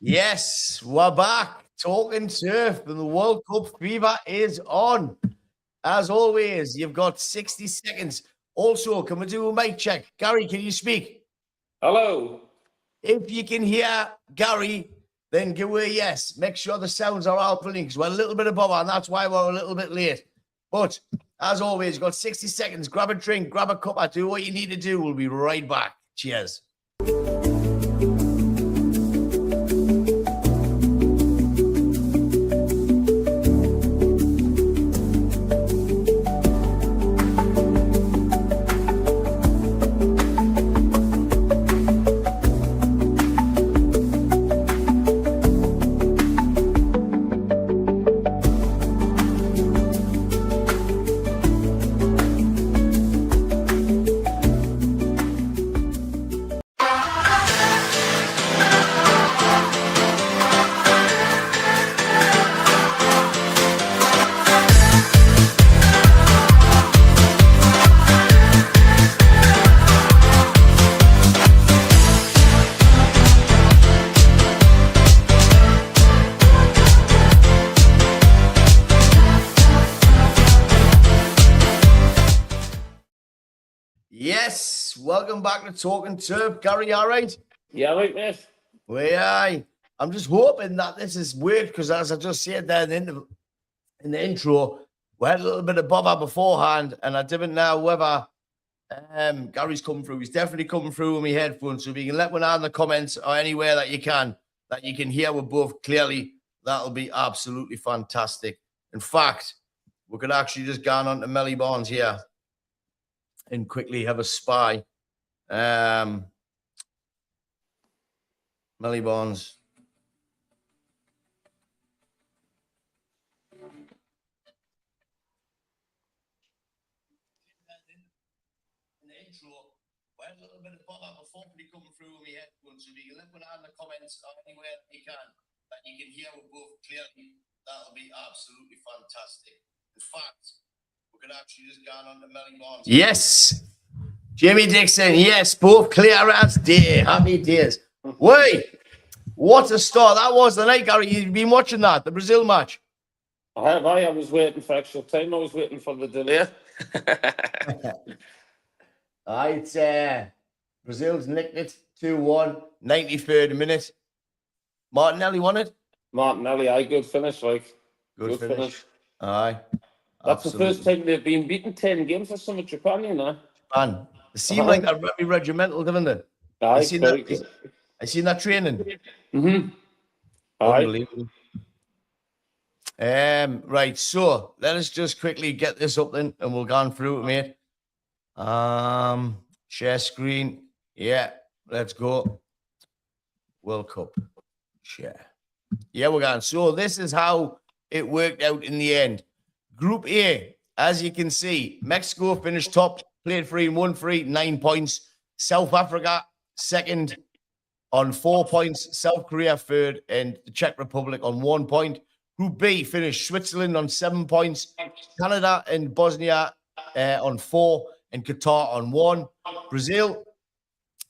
Yes, we're back talking turf, and the World Cup fever is on. As always, you've got 60 seconds. Also, can we do a mic check? Gary, can you speak? Hello. If you can hear Gary, then give her a yes. Make sure the sounds are all brilliant because we're a little bit above, and that's why we're a little bit late. But as always, you've got 60 seconds. Grab a drink, grab a cup, do what you need to do. We'll be right back. Cheers. Yes, welcome back to Talking Turf. Gary, all right? Yeah, right, mate. We are. I'm just hoping that this is weird because, as I just said there in the intro, we had a little bit of bother beforehand, and I didn't know whether Gary's coming through. He's definitely coming through with my headphones. So if you can let me know in the comments or anywhere that you can hear we're both clearly, that'll be absolutely fantastic. In fact, we could actually just go on to Melly Barnes here and quickly have a spy. Melly Barnes. In the intro, we had a little bit of bother before we coming through with my headphones. So if you can let me know in the comments or anywhere that you can hear we're both clearly, that'll be absolutely fantastic. In fact, we could actually just go on to Melly Barnes. Yes. Jimmy Dixon, yes, both clear as day. Happy days. Wait, what a start that was the night, Gary. You've been watching that, the Brazil match. I was waiting for extra time. I was waiting for the delay. It's Brazil's nicked it 2-1, 93rd minute. Martinelli won it. Martinelli, good finish, Good finish. Aye. That's absolutely. The first time they've been beaten 10 games or something. Japan, you know. Japan. They seem like they're very regimental, didn't they? I seen that training. Mm-hmm. Unbelievable. Right, so let us just quickly get this up then, and we'll go through it, mate. Share screen. Yeah, let's go. World Cup. Share. Yeah, we're going. So this is how it worked out in the end. Group A, as you can see, Mexico finished top, played free and won free, 9 points. South Africa, second on 4 points. South Korea, third, and the Czech Republic on 1 point. Group B finished Switzerland on 7 points. Canada and Bosnia on 4, and Qatar on 1. Brazil,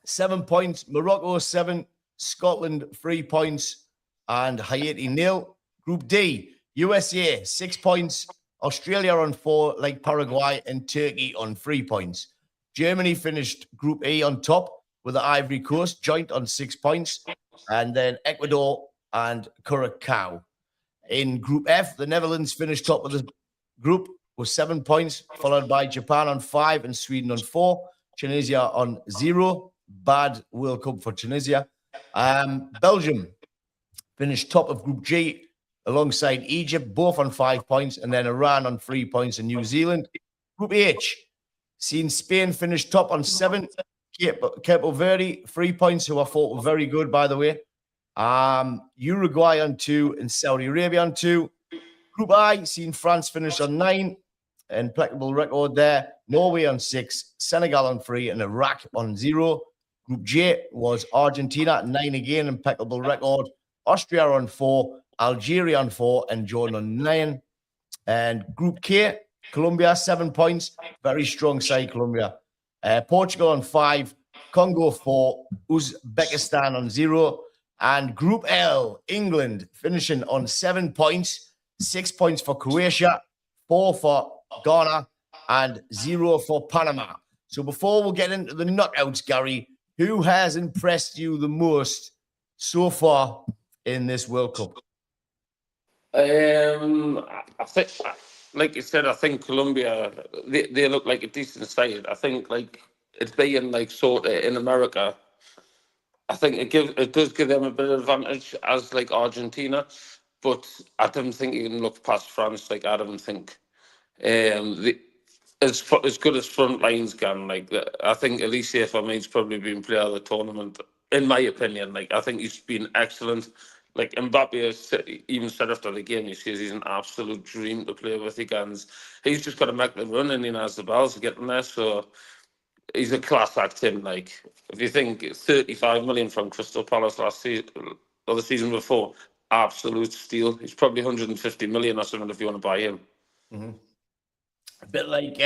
7 points. Morocco, 7. Scotland, 3 points. And Haiti, 0. Group D, USA, 6 points. Australia on 4, like Paraguay, and Turkey on 3 points. Germany finished Group E on top with the Ivory Coast joint on 6 points, and then Ecuador and Curacao. In Group F, the Netherlands finished top of the group with 7 points, followed by Japan on 5 and Sweden on 4. Tunisia on 0. Bad World Cup for Tunisia. Belgium finished top of Group G alongside Egypt, both on 5 points, and then Iran on 3 points in New Zealand. Group H, seen Spain finish top on 7. Cape Verde, 3 points, who I thought were very good, by the way. Uruguay on 2 and Saudi Arabia on 2. Group I, seen France finish on 9. Impeccable record there. Norway on 6, Senegal on 3, and Iraq on 0. Group J was Argentina at 9 again, impeccable record. Austria on 4, Algeria on 4, and Jordan on 9. And Group K, Colombia, 7 points. Very strong side, Colombia. Portugal on 5, Congo 4, Uzbekistan on 0, And Group L, England finishing on 7 points, 6 points for Croatia, 4 for Ghana, and 0 for Panama. So before we get into the knockouts, Gary, who has impressed you the most so far in this World Cup? I think, like you said, I think Colombia, they look like a decent side. I think like it's being like sort of in America. I think it does give them a bit of advantage as like Argentina, but I don't think you can look past France. Like I don't think the as good as front lines can. Like I think Alicia Fami's probably been player of the tournament in my opinion. Like I think he's been excellent. Like Mbappe has even said after the game, he says he's an absolute dream to play with. He's just got to make the run and he has the balls to get in there. So he's a class act. Him, like if you think 35 million from Crystal Palace last season or the season before, absolute steal. He's probably 150 million or something if you want to buy him. Mm-hmm. A bit like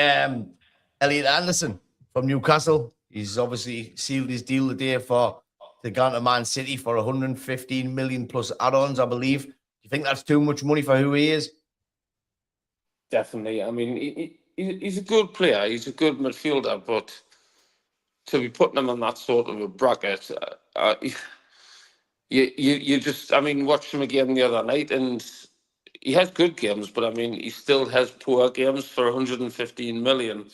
Elliot Anderson from Newcastle. He's obviously sealed his deal today to go to Man City for 115 million plus add-ons, I believe. Do you think that's too much money for who he is? Definitely. I mean, he's a good player. He's a good midfielder, but to be putting him on that sort of a bracket, you just, I mean, watched him again the other night, and he has good games, but I mean, he still has poor games for 115 million.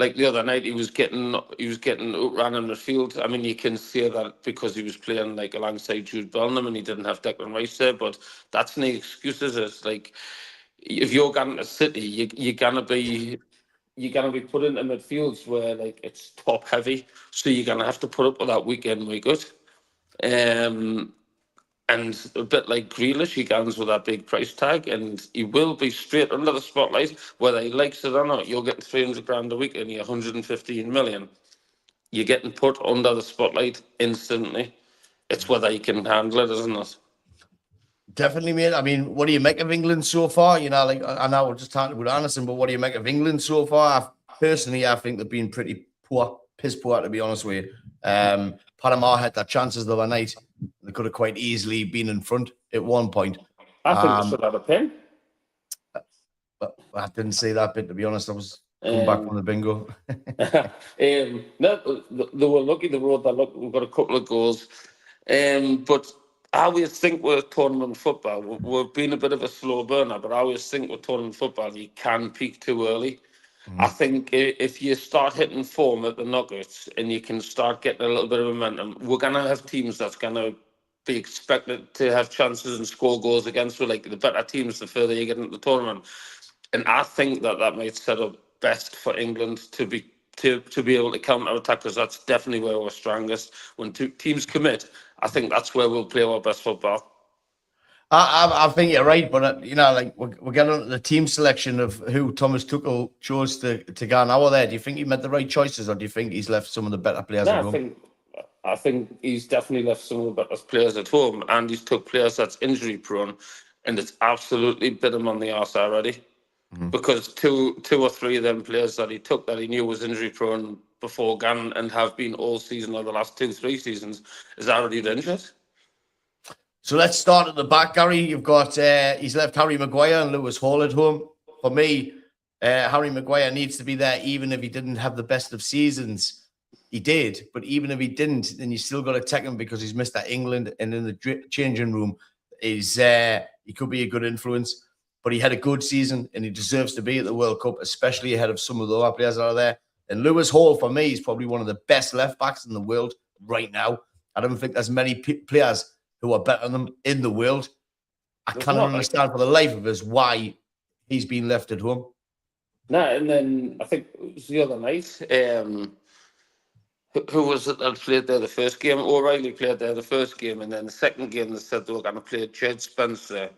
Like the other night, he was getting outran in the field. I mean, you can say that because he was playing like alongside Jude Bellingham and he didn't have Declan Rice there, but that's no excuses. It's like if you're going to City, you're gonna be put into midfields where like it's top heavy, so you're gonna have to put up with that week in, week out. And a bit like Grealish, he comes with that big price tag, and he will be straight under the spotlight, whether he likes it or not. You're getting 300 grand a week and you're 115 million. You're getting put under the spotlight instantly. It's whether you can handle it, isn't it? Definitely, mate. I mean, what do you make of England so far? You know, like I know we're just talking about Anderson, but what do you make of England so far? Personally, I think they've been pretty poor, piss poor, to be honest with you. Panama had their chances the other night. They could have quite easily been in front at one point. I think they should have a pin. But I didn't see that bit, to be honest. I was coming back from the bingo. No, they were lucky they wrote that. Look, we've got a couple of goals. But I always think with tournament football, we've been a bit of a slow burner, but I always think with tournament football, you can peak too early. I think if you start hitting form at the knockouts and you can start getting a little bit of momentum, we're going to have teams that's going to be expected to have chances and score goals against. Like the better teams, the further you get into the tournament. And I think that might set up best for England to be able to counter attack, because that's definitely where we're strongest. When two teams commit, I think that's where we'll play our best football. I think you're right, but you know, like we're getting on the team selection of who Thomas Tuchel chose to go now there. Do you think he made the right choices, or do you think he's left some of the better players at home? I think he's definitely left some of the better players at home, and he's took players that's injury prone, and it's absolutely bit him on the arse already. Because two or three of them players that he took that he knew was injury prone before Gan and have been all season or the last 2-3 seasons is already injured. So let's start at the back, Gary. You've got he's left Harry Maguire and Lewis Hall at home. For me, Harry Maguire needs to be there, even if he didn't have the best of seasons. He did, but even if he didn't, then you still got to take him because he's missed that England, and in the changing room, he could be a good influence. But he had a good season, and he deserves to be at the World Cup, especially ahead of some of the other players that are there. And Lewis Hall, for me, is probably one of the best left backs in the world right now. I don't think there's many players who are better than them in the world. I cannot understand for the life of us why he's been left at home. No, and then I think it was the other night. Who was it that played there the first game? O'Reilly played there the first game, and then the second game they said they were going to play Jed Spencer.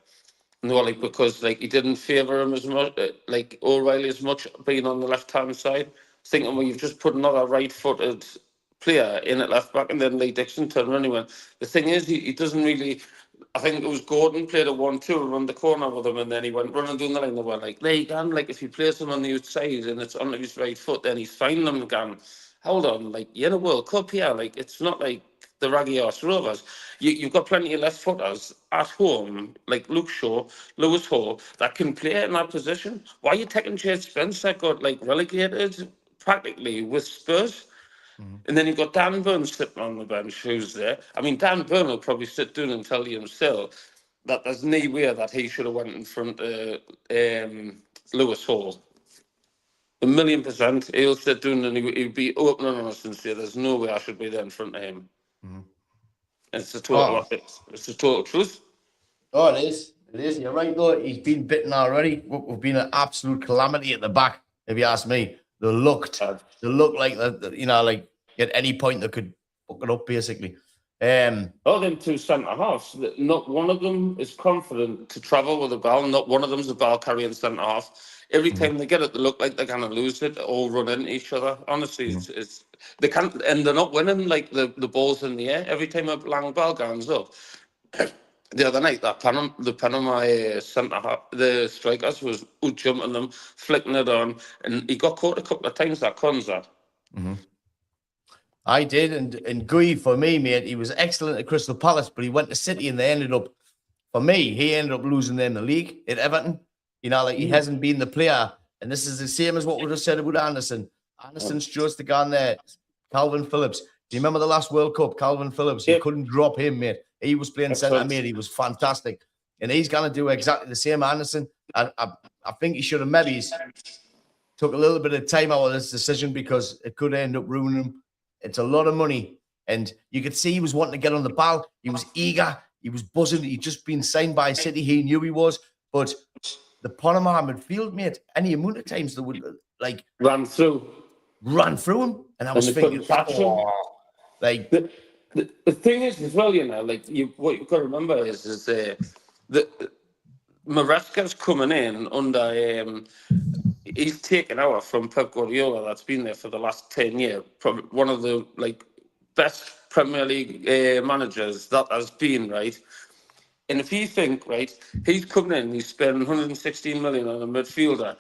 No, like because like he didn't favour him as much, like O'Reilly as much being on the left hand side. Thinking, well, you've just put another right-footed player in at left back, and then Lee Dixon turned around. He went. The thing is, he doesn't really. I think it was Gordon played a 1-2 around the corner with him, and then he went running down the line. They were like, "There you go." Like if he plays him on the outside and it's on his right foot, then he's fine. Them again. Hold on, like you're in a World Cup here. Like it's not like the raggy arse Rovers. You've got plenty of left footers at home, like Luke Shaw, Lewis Hall, that can play in that position. Why are you taking Jade Spence that got like relegated practically with Spurs? And then you've got Dan Burn sitting on the bench, who's there. I mean, Dan Burn will probably sit down and tell you himself that there's no way that he should have went in front of Lewis Hall. 1,000,000%. He'll sit down and he'll be open and honest and say, "There's no way I should be there in front of him." It's the total. It's the total truth. Oh, it is. It is. You're right, though. He's been bitten already. We've been an absolute calamity at the back, if you ask me. They looked like like at any point they could fuck it up, basically. Them two centre halves. Not one of them is confident to travel with the ball. Not one of them's a ball carrying centre half. Every time they get it, they look like they're gonna lose it or run into each other. Honestly, it's they can't, and they're not winning like the balls in the air. Every time a long ball goes up. The other night, the Panama centre half, the strikers was jumping them, flicking it on, and he got caught a couple of times. That Konza. I did, and Guy, for me, mate, he was excellent at Crystal Palace, but he went to City and they ended up, for me, he ended up losing them the league at Everton. He hasn't been the player, and this is the same as what we just said about Anderson. Anderson's just the guy there. Calvin Phillips. Do you remember the last World Cup? Calvin Phillips, you couldn't drop him, mate. He was playing centre mid. He was fantastic. And he's going to do exactly the same, Anderson. I think he should have maybe took a little bit of time out of this decision because it could end up ruining him. It's a lot of money. And you could see he was wanting to get on the ball. He was eager. He was buzzing. He'd just been signed by City. He knew he was. But the Panama midfield, mate, any amount of times they would, like... Ran through him. And I was thinking, like... The thing is, as well, what you've got to remember is that Maresca's coming in under... he's taken over from Pep Guardiola that's been there for the last 10 years. Probably one of the best Premier League managers that has been, right? And if you think, right, he's coming in, he's spending 116 million on a midfielder,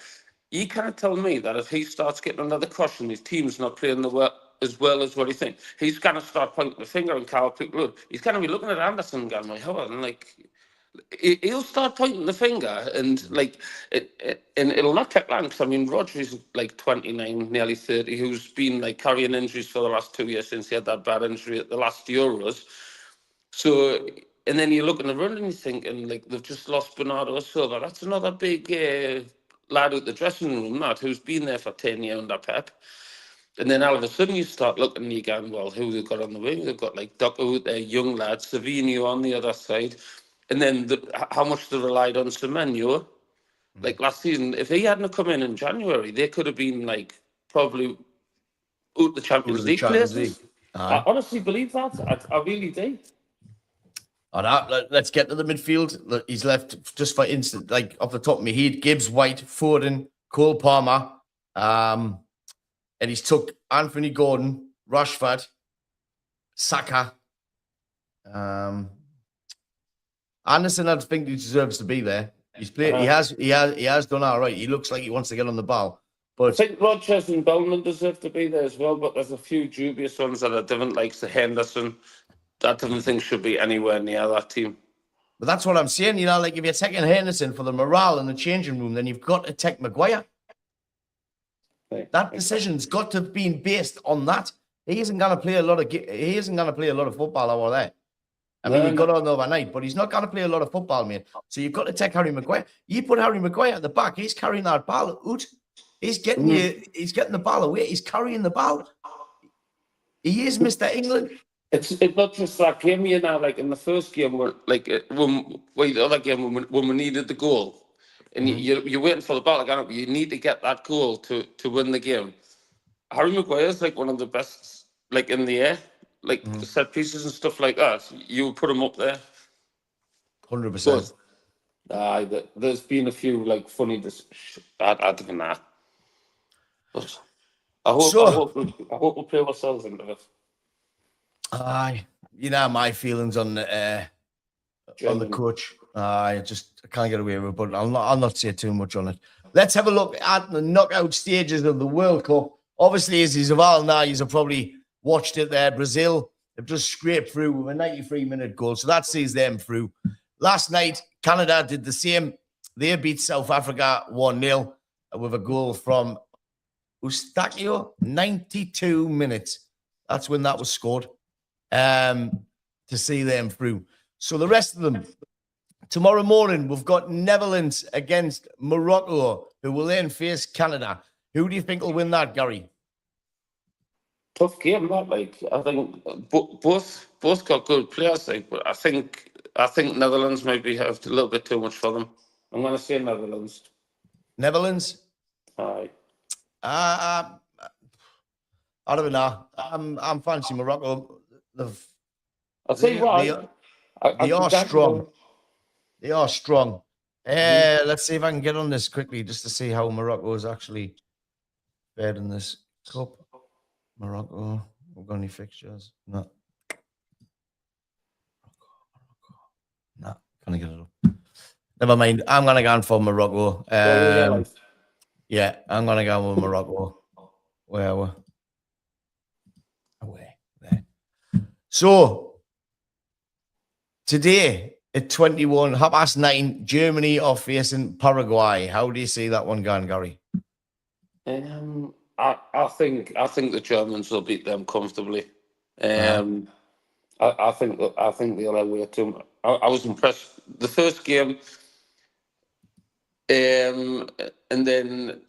you can't tell me that if he starts getting another caution, his team's not playing as well as what he thinks. He's going to start pointing the finger and Carl Pickwood. He's going to be looking at Anderson going, he'll start pointing the finger and and it'll not take long because Rodri's 29, nearly 30, who's been carrying injuries for the last 2 years since he had that bad injury at the last Euros. So, and then you're looking around and you're thinking they've just lost Bernardo Silva. That's another big lad at the dressing room, who's been there for 10 years under Pep. And then all of a sudden you start looking and you're going, well, who they've got on the wing? They've got Ducko, their young lad, Savinho on the other side. And then how much they relied on Semenyo. Last season, if he hadn't come in January, they could have been probably out the Champions League places. I honestly believe that. I really do. All right, let's get to the midfield. He's left, just for instance, off the top of my head, Gibbs, White, Foden, Cole Palmer, and he's took Anthony Gordon, Rashford, Saka. Anderson, I think he deserves to be there. He's played. He has done all right. He looks like he wants to get on the ball. But I think Rodgers and Bellman deserve to be there as well. But there's a few dubious ones that are different, like the Henderson. I don't think should be anywhere near that team. But that's what I'm saying. If you're taking Henderson for the morale in the changing room, then you've got to take Maguire. That decision's got to have been based on that. He isn't going to play a lot of football over there. He got on the other night, but he's not going to play a lot of football, mate. So you've got to take Harry Maguire. You put Harry Maguire at the back, he's carrying that ball out. He's getting he's getting the ball away. He's carrying the ball. He is Mr. England. It's not just that game, in the first game, the other game when we needed the goal, and you're waiting for the ball to go up. You need to get that goal to win the game. Harry Maguire's one of the best, in the air. Set pieces and stuff like that, you would put him up there. 100%. There's been a few funny. I don't know. But I hope we'll play ourselves into it. My feelings on the coach. I can't get away with it, but I'll not say too much on it. Let's have a look at the knockout stages of the World Cup. Obviously, as he's evolved now, you've probably watched it there. Brazil They've just scraped through with a 93-minute goal. So that sees them through. Last night, Canada did the same. They beat South Africa 1-0 with a goal from Eustachio, 92 minutes. That's when that was scored to see them through. So the rest of them, tomorrow morning, we've got Netherlands against Morocco, who will then face Canada. Who do you think will win that, Gary? Tough game, that. Like, I think both got good players. Like, but I think Netherlands maybe have a little bit too much for them. I'm going to say Netherlands. Netherlands? Aye. I don't know. I'm fancy Morocco. I'll tell you what. They are strong. They are strong. Let's see if I can get on this quickly just to see how Morocco is actually fared in this cup. Morocco. We've got any fixtures? No. No. Can I get it up? Never mind. I'm gonna go for Morocco. Yeah, I'm gonna go with Morocco. Where are we? Away there. So today at 21, 9:30, Germany are facing Paraguay. How do you see that one going, Gary? I think the Germans will beat them comfortably. I think they'll away too. I was impressed the first game, and then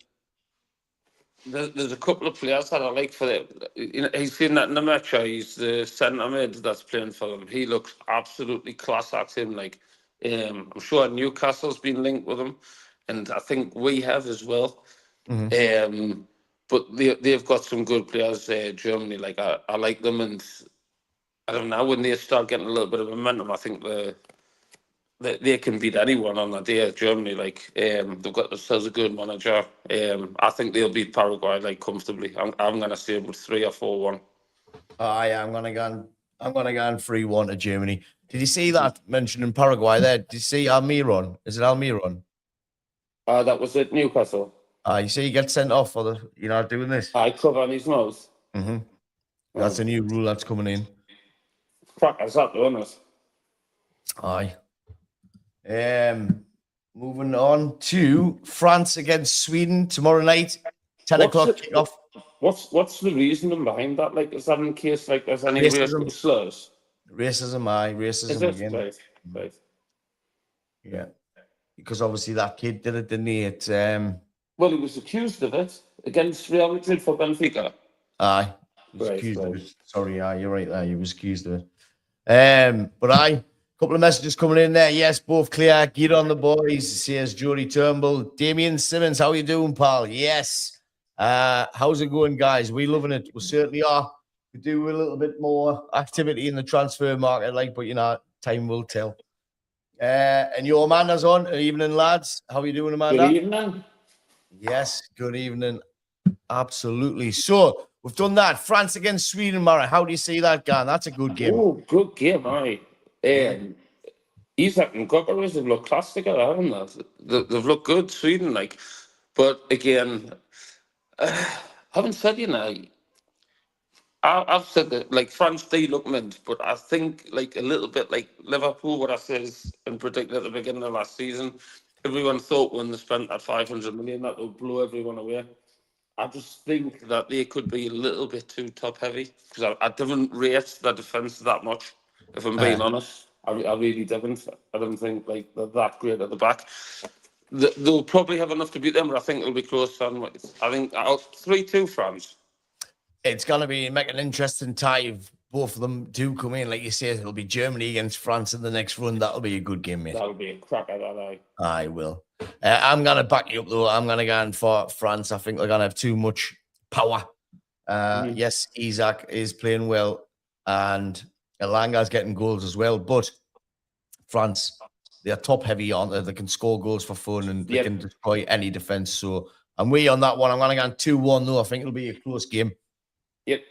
there's a couple of players that I like for it. You know, he's seen that in the match. He's the centre mid that's playing for them. He looks absolutely class at him. Like, I'm sure Newcastle's been linked with him, and I think we have as well. But they've got some good players. Germany, like I like them, and I don't know, when they start getting a little bit of momentum, I think they can beat anyone on that day. Germany, like they've got themselves a good manager. I think they'll beat Paraguay like comfortably. I'm gonna say with 3 or 4-1. I'm gonna go on 3-1 to Germany. Did you see that mentioned in Paraguay there? Did you see Almiron? Is it Almiron? That was at Newcastle. You see, he gets sent off for doing this. I cover on his nose. That's a new rule that's coming in. Crackers up, doing it. Aye. Moving on to France against Sweden tomorrow night, 10 o'clock kickoff. What's the reasoning behind that? Like, is that in case like there's any racial slurs? Racism again. Right. Yeah, because obviously that kid did it, didn't he? Well, he was accused of it against Real Madrid for Benfica. Aye, he was accused of it. Sorry, you're right there. He was accused of it. But a couple of messages coming in there. Yes, both clear. Get on the boys. Says Jody Turnbull. Damien Simmons, how you doing, pal? Yes. How's it going, guys? We loving it. We certainly are. We do a little bit more activity in the transfer market, but time will tell. And your Amanda's on. Good evening, lads. How are you doing, Amanda? Good evening. Yes, good evening. Absolutely. So we've done that. France against Sweden, Mara. How do you see that, Gan? That's a good game. Oh, good game, aye. Isak and Gogoris have looked class together, haven't they? They've looked good, Sweden, like. But again, having said, I've said that, like, France, they look mint, but I think, like, a little bit like Liverpool, what I says and predicted at the beginning of last season, everyone thought when they spent that 500 million that would blow everyone away. I just think that they could be a little bit too top heavy because I didn't rate the defence that much, if I'm being honest. I really didn't. I don't think like they're that great at the back. They'll probably have enough to beat them, but I think it'll be close. I think 3-2 France. It's going to be an interesting tie if both of them do come in. Like you say, it'll be Germany against France in the next run. That'll be a good game, mate. That'll be a cracker, that I will. I'm going to back you up, though. I'm going to go in for France. I think they're going to have too much power. Yes, Isak is playing well, and Elanga's getting goals as well. But France, they're top heavy, aren't they? They can score goals for fun, and they can destroy any defense. So I'm way on that one. I'm going to go 2-1, though. I think it'll be a close game. Yep.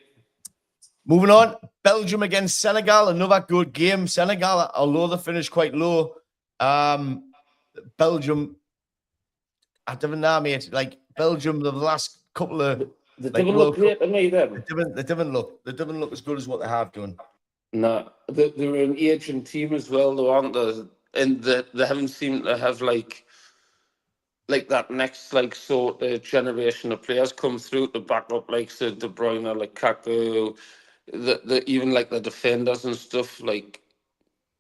Moving on, Belgium against Senegal, another good game. Senegal, although they finished quite low, Belgium, I don't know, mate. Like Belgium, the last couple of they didn't look great to me then. They didn't look as good as what they have done. No, they're an aging team as well, though, aren't they? And they haven't seemed to have like that next like sort of generation of players come through to back up like say De Bruyne, like Kaku, the even like the defenders and stuff. Like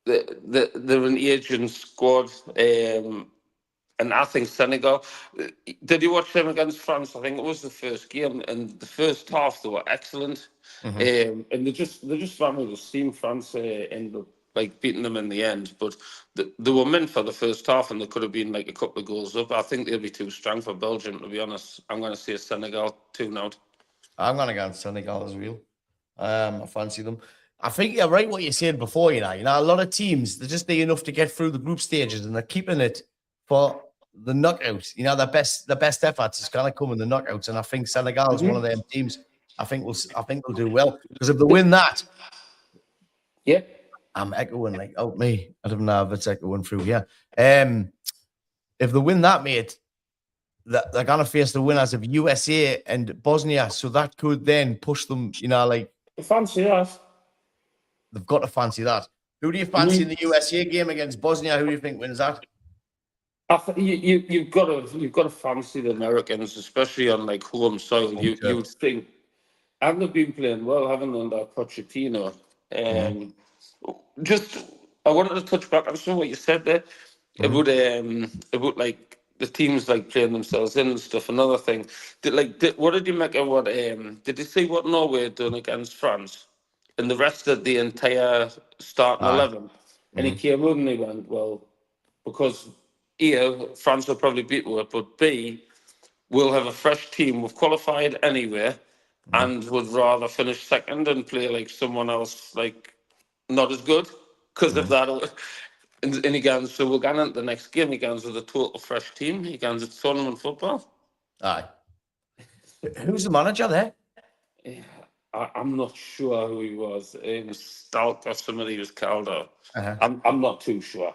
they're an aging squad. And I think Senegal. Did you watch them against France? I think it was the first game, and the first half they were excellent. And they just ran with the steam. France ended up like beating them in the end, but they were meant for the first half, and they could have been like a couple of goals up. I think they'll be too strong for Belgium, to be honest. I'm going to say Senegal 2-0. I'm going to go Senegal as well. I fancy them. I think you're right what you said before, you know, a lot of teams, they just need enough to get through the group stages and they're keeping it for the knockouts. You know, the best efforts is going to come in the knockouts. And I think Senegal is one of them teams. I think they'll do well. Because if they win that, Yeah. I'm echoing like out me. I don't know if it's echoing through here. If they win that, mate, they're gonna face the winners of USA and Bosnia. So that could then push them, you know, like Fancy that. they've got to fancy that. Who do you fancy in the USA game against Bosnia? Who do you think wins that? You've got to fancy the Americans, especially on like home soil. You would think, and they've been playing well, haven't they, under Pochettino? Just I wanted to touch back on some of what you said there about like the teams like playing themselves in and stuff. Another thing, what did you make of what? Did you see what Norway had done against France and the rest of the entire starting 11? And he came out and he went, well, because A, France will probably beat us, but B, we'll have a fresh team. We've qualified anyway, and would rather finish second and play like someone else, like not as good, because of that. And he goes, so we're going into the next game. He goes with a total fresh team. He goes, it's tournament football. Aye. Who's the manager there? I'm not sure who he was. Stout or somebody was called. I'm not too sure.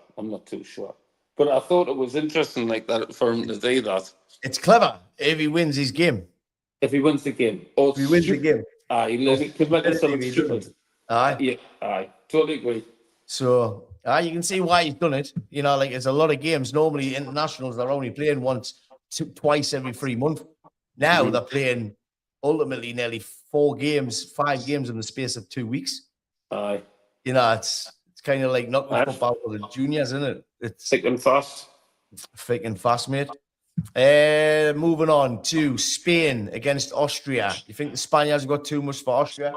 But I thought it was interesting, like that, for him to do that. It's clever if he wins his game. If he wins the game, or if he wins the game, he could make it something stupid. Aye, yeah, aye, totally agree. So you can see why he's done it. You know, like it's a lot of games. Normally, internationals are only playing twice every 3 months. Now they're playing ultimately nearly 5 games in the space of 2 weeks. Aye. You know, it's kind of like knocking football for the juniors, isn't it? It's thick and fast. Thick and fast, mate. Moving on to Spain against Austria. You think the Spaniards have got too much for Austria?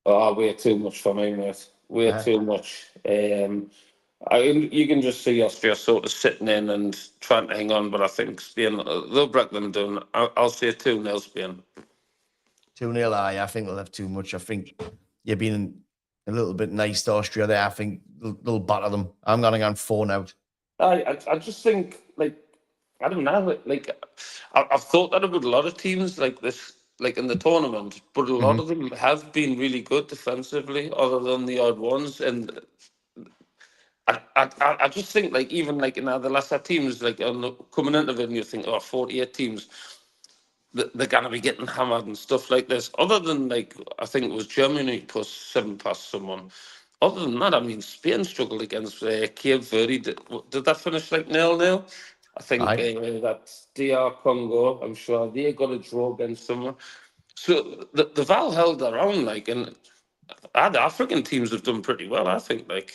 Oh, way too much for me, mate. Way too much. You can just see Austria sort of sitting in and trying to hang on, but I think Spain, they'll break them down. I'll say 2-0 Spain. 2-0, I think they'll have too much. I think you're being a little bit nice to Austria there. I think they'll batter them. I'm going to go 4-0. I just think, like, I don't know, like I've thought that about a lot of teams like this, like in the tournament, but a lot of them have been really good defensively, other than the odd ones. And I just think, like, even like in the lesser teams, like coming into it, and you think, 48 teams, they're gonna be getting hammered and stuff like this. Other than, like, I think it was Germany plus 7 past someone. Other than that, I mean, Spain struggled against Cape Verde. Did that finish like 0-0? I think that DR Congo, I'm sure they got a draw against someone. So the Val held their own, like, and the African teams have done pretty well, I think, like,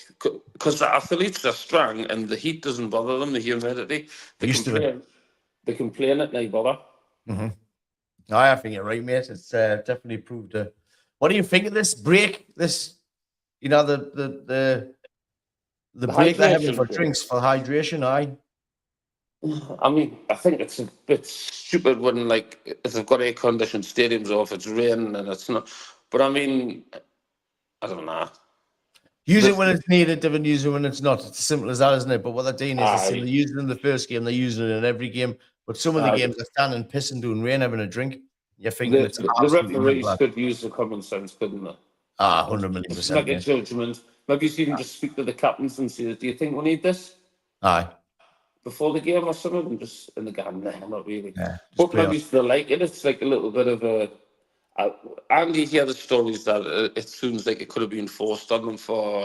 because the athletes are strong and the heat doesn't bother them, the humidity. They can play in it, they bother. I think you're right, mate. It's definitely proved. What do you think of this break? This, you know, the break they're having for drinks, for hydration. I mean, I think it's a bit stupid when, like, if they've got air-conditioned stadiums or if it's raining and it's not. But I mean, I don't know. Use it when it's needed, different use it when it's not. It's as simple as that, isn't it? But what they're doing is they're using it in the first game, they're using it in every game. But some of the games are standing, pissing, doing rain, having a drink. You're thinking the referees could use the common sense, couldn't they? 100 million percent. Make a judgment. Maybe you can just speak to the captains and say, "Do you think we need this?" Aye. Before the game or something, and just in the game, nah, not really. Yeah, but maybe if they like it, it's like a little bit of a And you hear the stories that it seems like it could have been forced on them for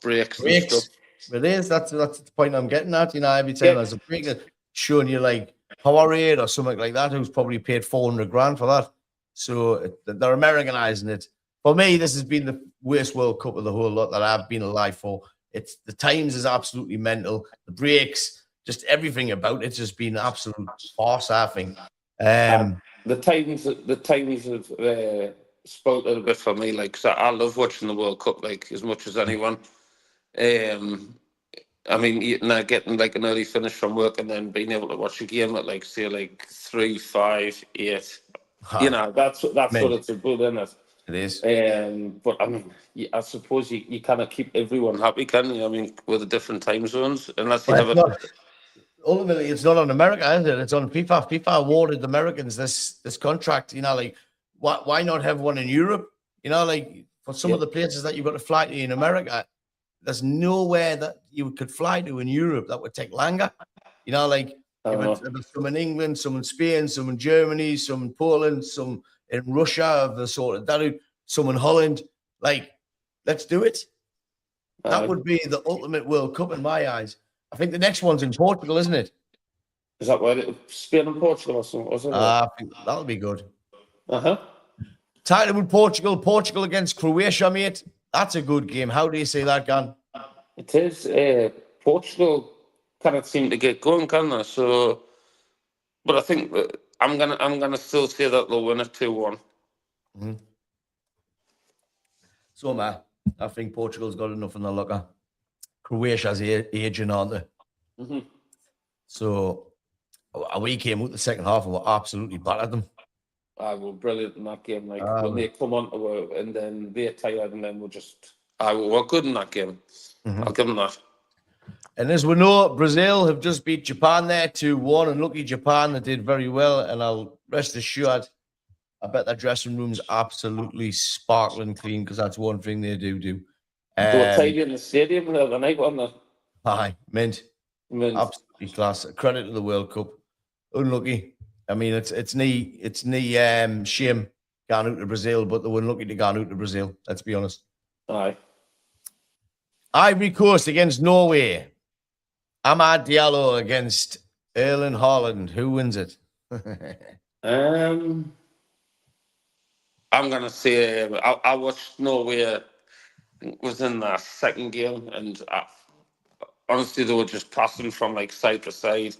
breaks and stuff. Breaks. It is. That's the point I'm getting at. Every time Yeah. there's a break, showing you like Powerade or something like that, who's probably paid 400 grand for that. So they're Americanizing it. For me, this has been the worst World Cup of the whole lot that I've been alive for. It's the times is absolutely mental. The breaks, just everything about it's just been absolute farce. I think. The Titans have spoiled it a bit for me. Like, 'cause I love watching the World Cup like as much as anyone. I mean, getting like an early finish from work and then being able to watch a game at like say like 3, 5, 8. That's what it's about, isn't it? It is. But I mean, I suppose you kind of keep everyone happy, can you? I mean, with the different time zones, unless you have a. Ultimately, it's not on America, is it? It's on FIFA. FIFA awarded the Americans this contract. Like, why not have one in Europe? Like for some of the places that you've got to fly to in America, there's nowhere that you could fly to in Europe that would take longer. Like if it's some in England, some in Spain, some in Germany, some in Poland, some in Russia of the sort of that, some in Holland. Like, let's do it. That would be the ultimate World Cup in my eyes. I think the next one's in Portugal, isn't it? Is that where Spain and Portugal or something? I think that'll be good. Uh-huh. Title with Portugal against Croatia, mate. That's a good game. How do you see that, Gan? It is. Portugal cannot seem to get going, can they? So, but I think I'm gonna still say that they'll win it 2-1. Mm-hmm. So, man, I think Portugal's got enough in the locker. Croatia's aging, aren't they? Mm-hmm. So, we came out the second half and we absolutely battered them. We're brilliant in that game. Like when they come on to it and then they're tired and then we're good in that game. Mm-hmm. I'll give them that. And as we know, Brazil have just beat Japan there 2-1, and lucky Japan, that did very well. And I'll rest assured, I bet their dressing room's absolutely sparkling clean, because that's one thing they do. They were tidy in the stadium the other night, wasn't they? Aye, mint. Absolutely class. Credit to the World Cup. Unlucky. I mean, it's shame going out to Brazil, but they were unlucky to go out to Brazil. Let's be honest. Aye. Ivory Coast against Norway. Amad Diallo against Erling Haaland. Who wins it? I'm gonna say I watched Norway. Was in that second game, and honestly, they were just passing from like side to side.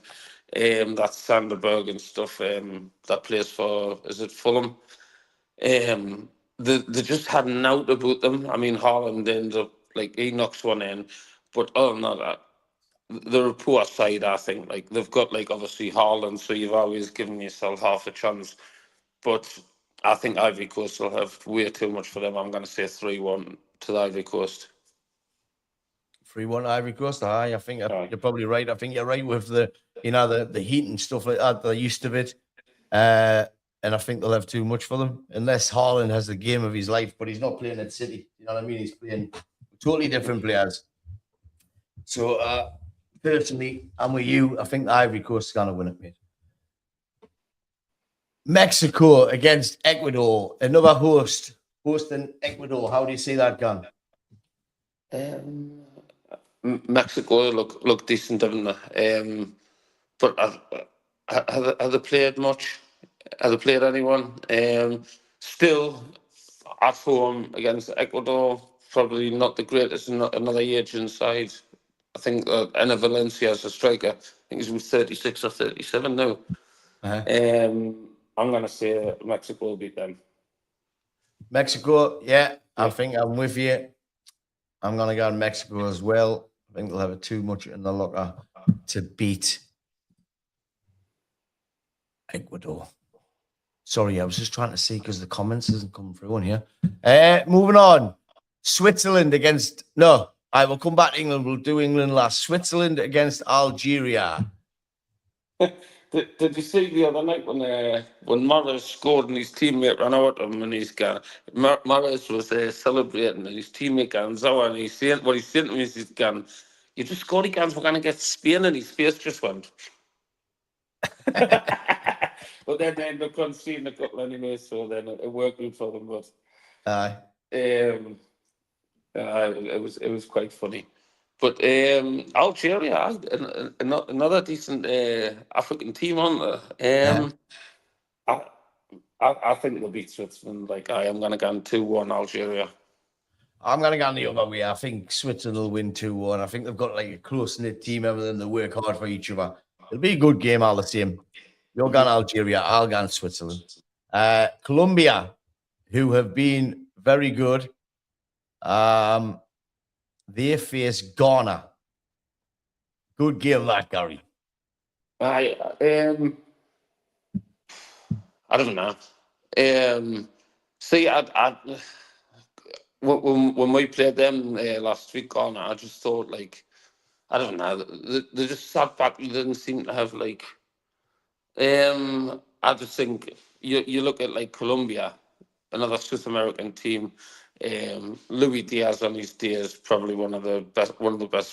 That Sanderberg and stuff. That plays for, is it Fulham? They just had an out about them. I mean, Haaland ended up like he knocks one in, but other than that, they're a poor side. I think like they've got like obviously Haaland, so you've always given yourself half a chance. But I think Ivory Coast will have way too much for them. I'm going to say 3-1 to the Ivory Coast. 3-1 Ivory Coast. I think you're probably right. I think you're right with the heat and stuff like that. They're used to it. And I think they'll have too much for them, unless Haaland has the game of his life, but he's not playing at City. You know what I mean? He's playing totally different players. So, personally, I'm with you. I think the Ivory Coast is going to win it, mate. Mexico against Ecuador. Another hosting Ecuador. How do you see that, Gun? Mexico look decent, haven't they? But have they played much? Have they played anyone? Still at home against Ecuador, probably not the greatest. Another aging side. I think Enna Valencia is a striker. I think he's 36 or 37 now. Uh-huh. I'm going to say Mexico will beat them. Mexico, yeah. I think I'm with you. I'm going to go in Mexico as well. I think they'll have too much in the locker to beat Ecuador. Sorry, I was just trying to see because the comments hasn't come through on here. Moving on. Switzerland against... No, I will come back to England. We'll do England last. Switzerland against Algeria. Did you see the other night when Mahrez scored and his teammate ran out of him and he's gone? Mahrez was celebrating and his teammate gone Zoa and he's saying to me is he's gone, you just scored against, we're going to get Spain, and his face just went. But then they ended up conceding a couple anyway, so then it worked out for them. But Aye. it was quite funny. But Algeria, another decent African team on there. I, I think they'll beat Switzerland. Like I am going to go 2-1 Algeria. I'm going to go the other way. I think Switzerland will win 2-1. I think they've got like a close-knit team, everything. They work hard for each other. It'll be a good game all the same. You're going Algeria. I'll go Switzerland. Colombia, who have been very good. They face Ghana. Good game, that, Gary. I don't know. See, when we played them last week, Ghana, I just thought like, I don't know, they just sat back. They didn't seem to have like. I just think you look at like Colombia, another South American team. Luis Diaz on his day is probably one of the best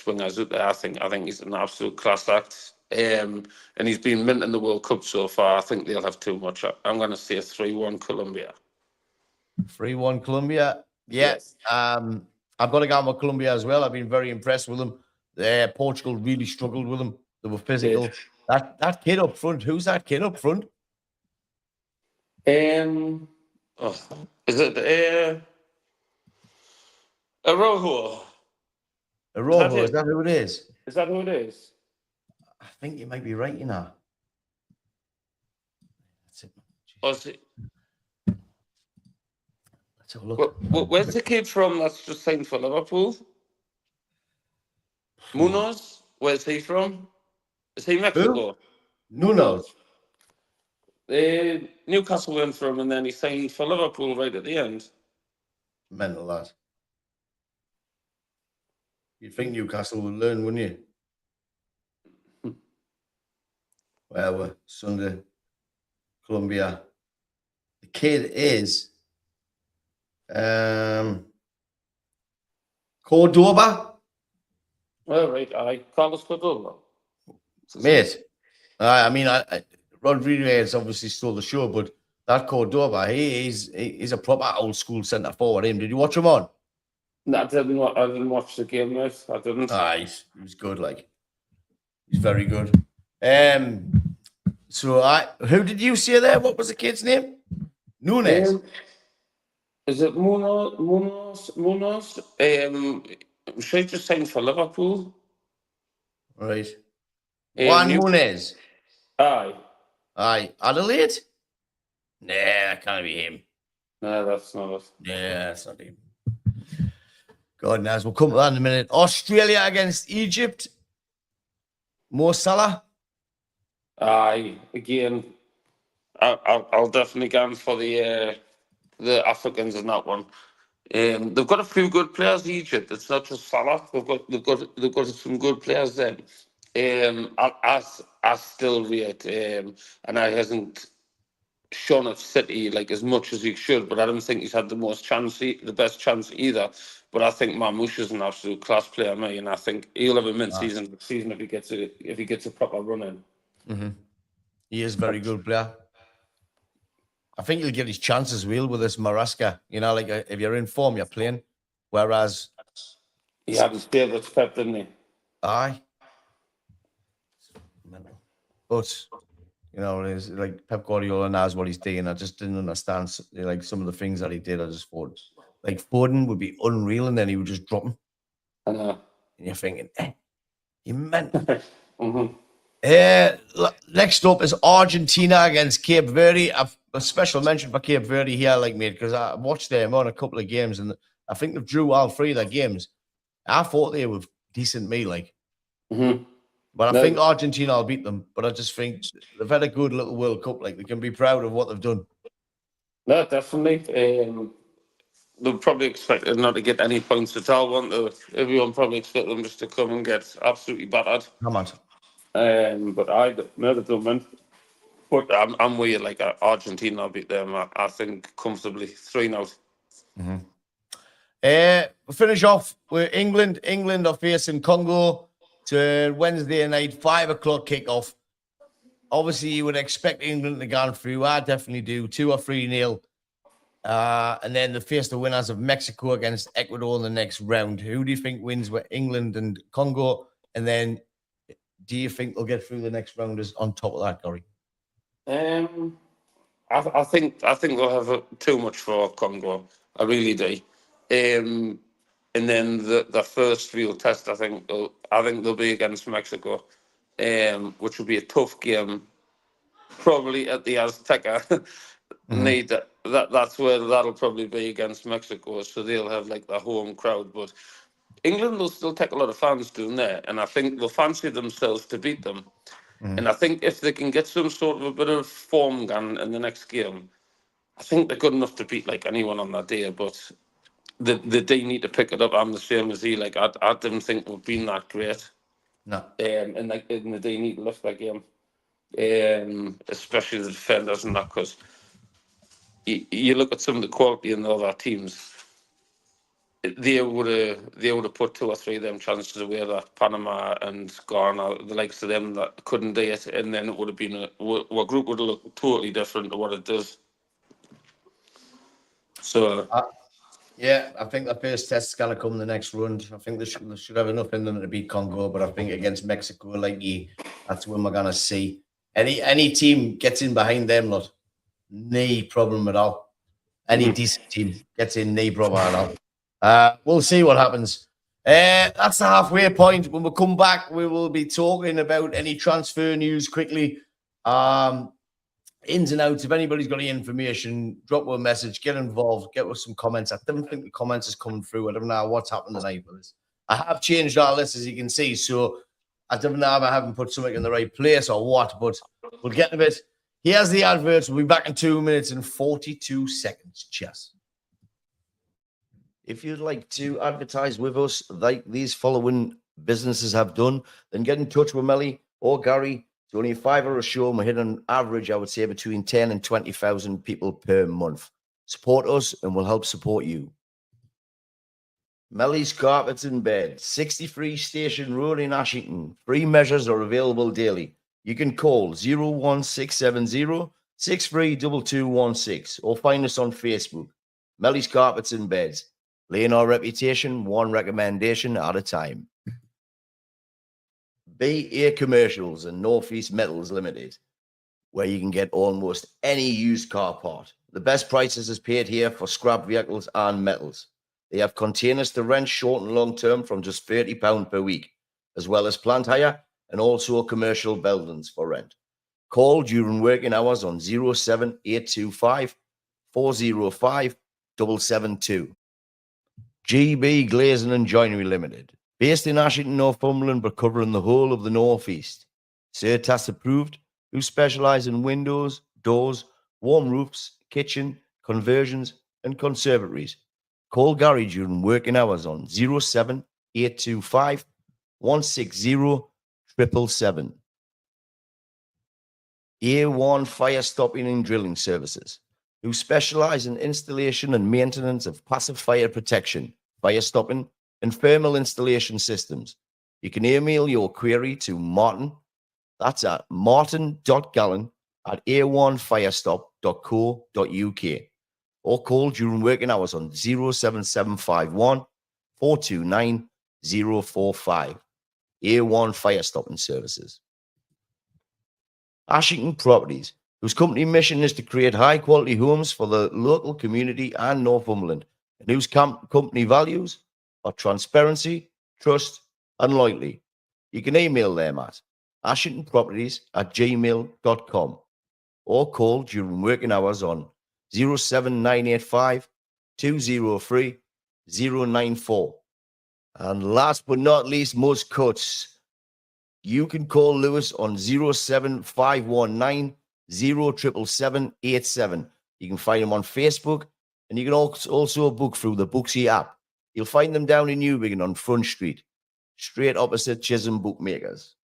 swingers out there. I think he's an absolute class act. And he's been mint in the World Cup so far. I think they'll have too much. I'm going to say 3-1 Colombia. 3-1 Colombia. Yeah. Yes. I've got to go with Colombia as well. I've been very impressed with them. Portugal really struggled with them. They were physical. That kid up front. Who's that kid up front? Is it Arojo? Arojo, is that who it is? Is that who it is? I think you might be right, you know. That's it. Is it? Let's have a look. Where's the kid from that's just signed for Liverpool? Munoz? Where's he from? Is he Mexico? Nuno. Newcastle went for him and then he signed for Liverpool right at the end. Mental, that. You'd think Newcastle would learn, wouldn't you? Well, we're Sunday, Colombia. The kid is Cordoba. All right, Carlos Cordoba. Mate, I mean, Rodriguez obviously stole the show, but that Cordoba, he's a proper old school centre forward. Did you watch him on? No, I didn't watch the game, mate. I didn't. He was good. Like, he's very good. Who did you say there? What was the kid's name? Nunes. Is it Munoz? She just signed for Liverpool. Right. Juan Nunes. Aye. Adelaide? Nah, that can't be him. No, that's not it. Yeah, that's not him. God knows. We'll come to that in a minute. Australia against Egypt. Mo Salah. Aye. Again, I'll definitely go for the Africans in that one. They've got a few good players. Egypt. It's not just Salah. They've got some good players there. I still rate, and I hasn't shown at City like as much as he should, but I don't think he's had the best chance either. But I think Marmoush is an absolute class player, mate, and I think he'll have a mid-season if he gets a proper run in. Mm-hmm. He is a very good player. I think he'll get his chances well with this Marasca. You know, like if you're in form, you're playing. Whereas he had his favourite Pep, didn't he? Aye. But you know, it's like Pep Guardiola knows what he's doing. I just didn't understand like some of the things that he did. I just thought like Foden would be unreal, and then he would just drop him. I know. And you're thinking, you meant. Mm-hmm. Next up is Argentina against Cape Verde. A special mention for Cape Verde here, like mate, because I watched them on a couple of games, and I think they've drew all three of their games. I thought they were decent, like. Mm-hmm. But I think Argentina will beat them. But I just think they've had a good little World Cup. Like, they can be proud of what they've done. No, definitely. They'll probably expect them not to get any points at all, won't they? Everyone probably expect them just to come and get absolutely battered. Come on. But they don't. But I'm with you. Like, Argentina will beat them, I think, comfortably. 3-0. Mm-hmm. We'll finish off with England. England are facing Congo to Wednesday night, 5 o'clock kickoff. obviously, you would expect England to go through. I definitely do. 2 or 3-0. And then they face the winners of Mexico against Ecuador in the next round. Who do you think wins with England and Congo? And then do you think they'll get through the next rounders on top of that, Gary? I think they'll have too much for Congo. I really do. And then the first real test, I think they'll be against Mexico, which will be a tough game. Probably at the Azteca. That's where that'll probably be against Mexico. So they'll have like the home crowd, but England will still take a lot of fans down there, and I think they'll fancy themselves to beat them. And I think if they can get some sort of a bit of form going in the next game, I think they're good enough to beat like anyone on that day. But they need to pick it up. I'm the same as he. Like I didn't think we've been that great. No. And like in the day, need to lift that game. Especially the defenders and that, because you look at some of the quality in the other teams. They would have put 2 or 3 of them chances away that Panama and Ghana, the likes of them that couldn't do it, and then it would have been our group would have looked totally different to what it does. So yeah, I think the first test is going to come in the next round. I think they should have enough in them to beat Congo, but I think against Mexico, that's when we're going to see any team gets in behind them, lot, no problem at all. Any decent team gets in, no problem at all. We'll see what happens. That's the halfway point. When we come back, we will be talking about any transfer news quickly. Ins and outs. If anybody's got any information, drop us a message, get involved, get us some comments. I don't think the comments is coming through. I don't know what's happened tonight with this. I have changed our list, as you can see, so I don't know if I haven't put something in the right place or what, but we'll get to it. Here's the adverts. We'll be back in 2 minutes and 42 seconds. Cheers. If you'd like to advertise with us like these following businesses have done, then get in touch with Melly or Gary. It's only $5 a show, and we're hitting on average, I would say, between 10 and 20,000 people per month. Support us, and we'll help support you. Melly's Carpets and Bed, 63 Station Road in Ashington. Free measures are available daily. You can call 01670 632216 or find us on Facebook. Melly's Carpets and Beds. Laying our reputation, one recommendation at a time. BA Commercials and Northeast Metals Limited, where you can get almost any used car part. The best prices is paid here for scrap vehicles and metals. They have containers to rent short and long term from just £30 per week, as well as plant hire and also commercial buildings for rent. Call during working hours on 07825 405 772. GB Glazing and Joinery Limited, based in Ashington, Northumberland, but covering the whole of the Northeast. CERTAS approved, who specialise in windows, doors, warm roofs, kitchen, conversions, and conservatories. Call Gary during working hours on 07825 160 777. A1 Fire Stopping and Drilling Services, who specialize in installation and maintenance of passive fire protection, fire stopping, and thermal installation systems. You can email your query to Martin. That's at martin.gallen@a1firestop.co.uk, or call during working hours on 07751 429 045. A1 Fire Stopping Services. Ashington Properties, whose company mission is to create high-quality homes for the local community and Northumberland, and whose company values are transparency, trust, and loyalty. You can email them at ashingtonproperties@gmail.com or call during working hours on 07985 203 094. And last but not least, most cuts. You can call Lewis on 07519 07787. You can find him on Facebook, and you can also book through the Booksy app. You'll find them down in Newbiggin on Front Street, straight opposite Chisholm Bookmakers.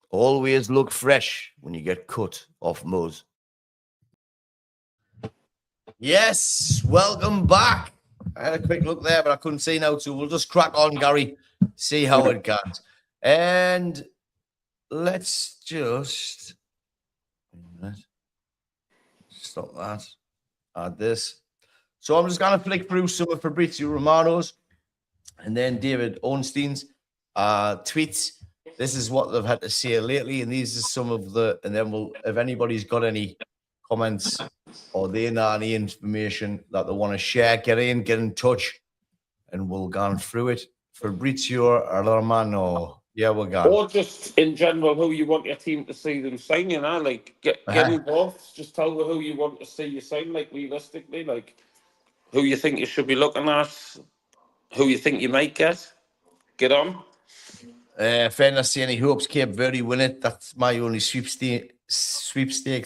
Always look fresh when you get cut off Moz. Yes, welcome back. I had a quick look there, but I couldn't see now, so we'll just crack on, Gary, see how it goes. And let's just stop that. Add this. So I'm just going to flick through some of Fabrizio Romano's and then David Ornstein's tweets. This is what they've had to say lately, and these are some of the. And then we'll, if anybody's got any comments or they know any information that they want to share, get in touch, and we'll go through it. Fabrizio Romano, yeah, we're going. Or just in general, who you want your team to see them sign, like get involved. Just tell them who you want to see you sign, like realistically, like who you think you should be looking at, who you think you might get. Get on. Fairness saying he hopes Cape Verde win it. That's my only sweepstake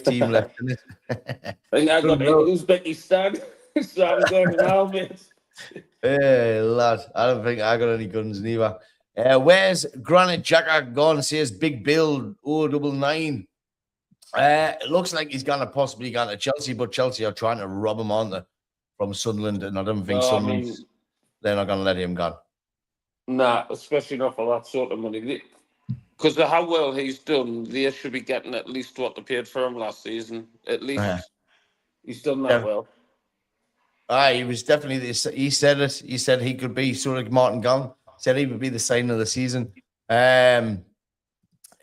team left in it. I think I got Uzbekistan, so I'm going now, mate. Hey, lad, I don't think I got any guns neither. Where's Granite Jacker gone? Says Big Bill 099. It looks like he's gonna possibly go to Chelsea, but Chelsea are trying to rob him on from Sunderland, and I don't think they're not gonna let him go. Nah, especially not for that sort of money. Because of how well he's done, they should be getting at least what they paid for him last season. At least he's done that well. He was definitely. He said it. He said he could be sort of Martin Gunn. Said he would be the sign of the season, and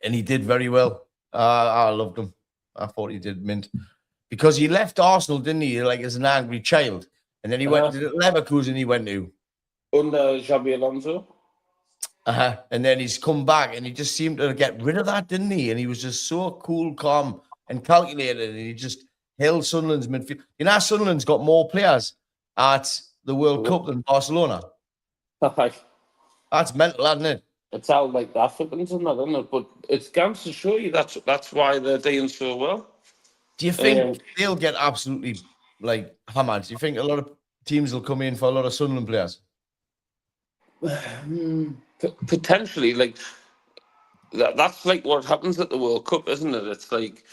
he did very well. I loved him. I thought he did mint because he left Arsenal, didn't he? Like as an angry child, and then he went to Leverkusen. He went to under Xabi Alonso. And then he's come back, and he just seemed to get rid of that, didn't he? And he was just so cool, calm, and calculated, and he just held Sunderland's midfield. You know, Sunderland's got more players at the World Cup than Barcelona. That's mental, isn't it? It's all like the Africans and that, isn't it? But it's going to show you that's why they're doing so well. Do you think they'll get absolutely like hammered? Do you think a lot of teams will come in for a lot of Sunderland players? Potentially, like that's like what happens at the World Cup, isn't it? It's like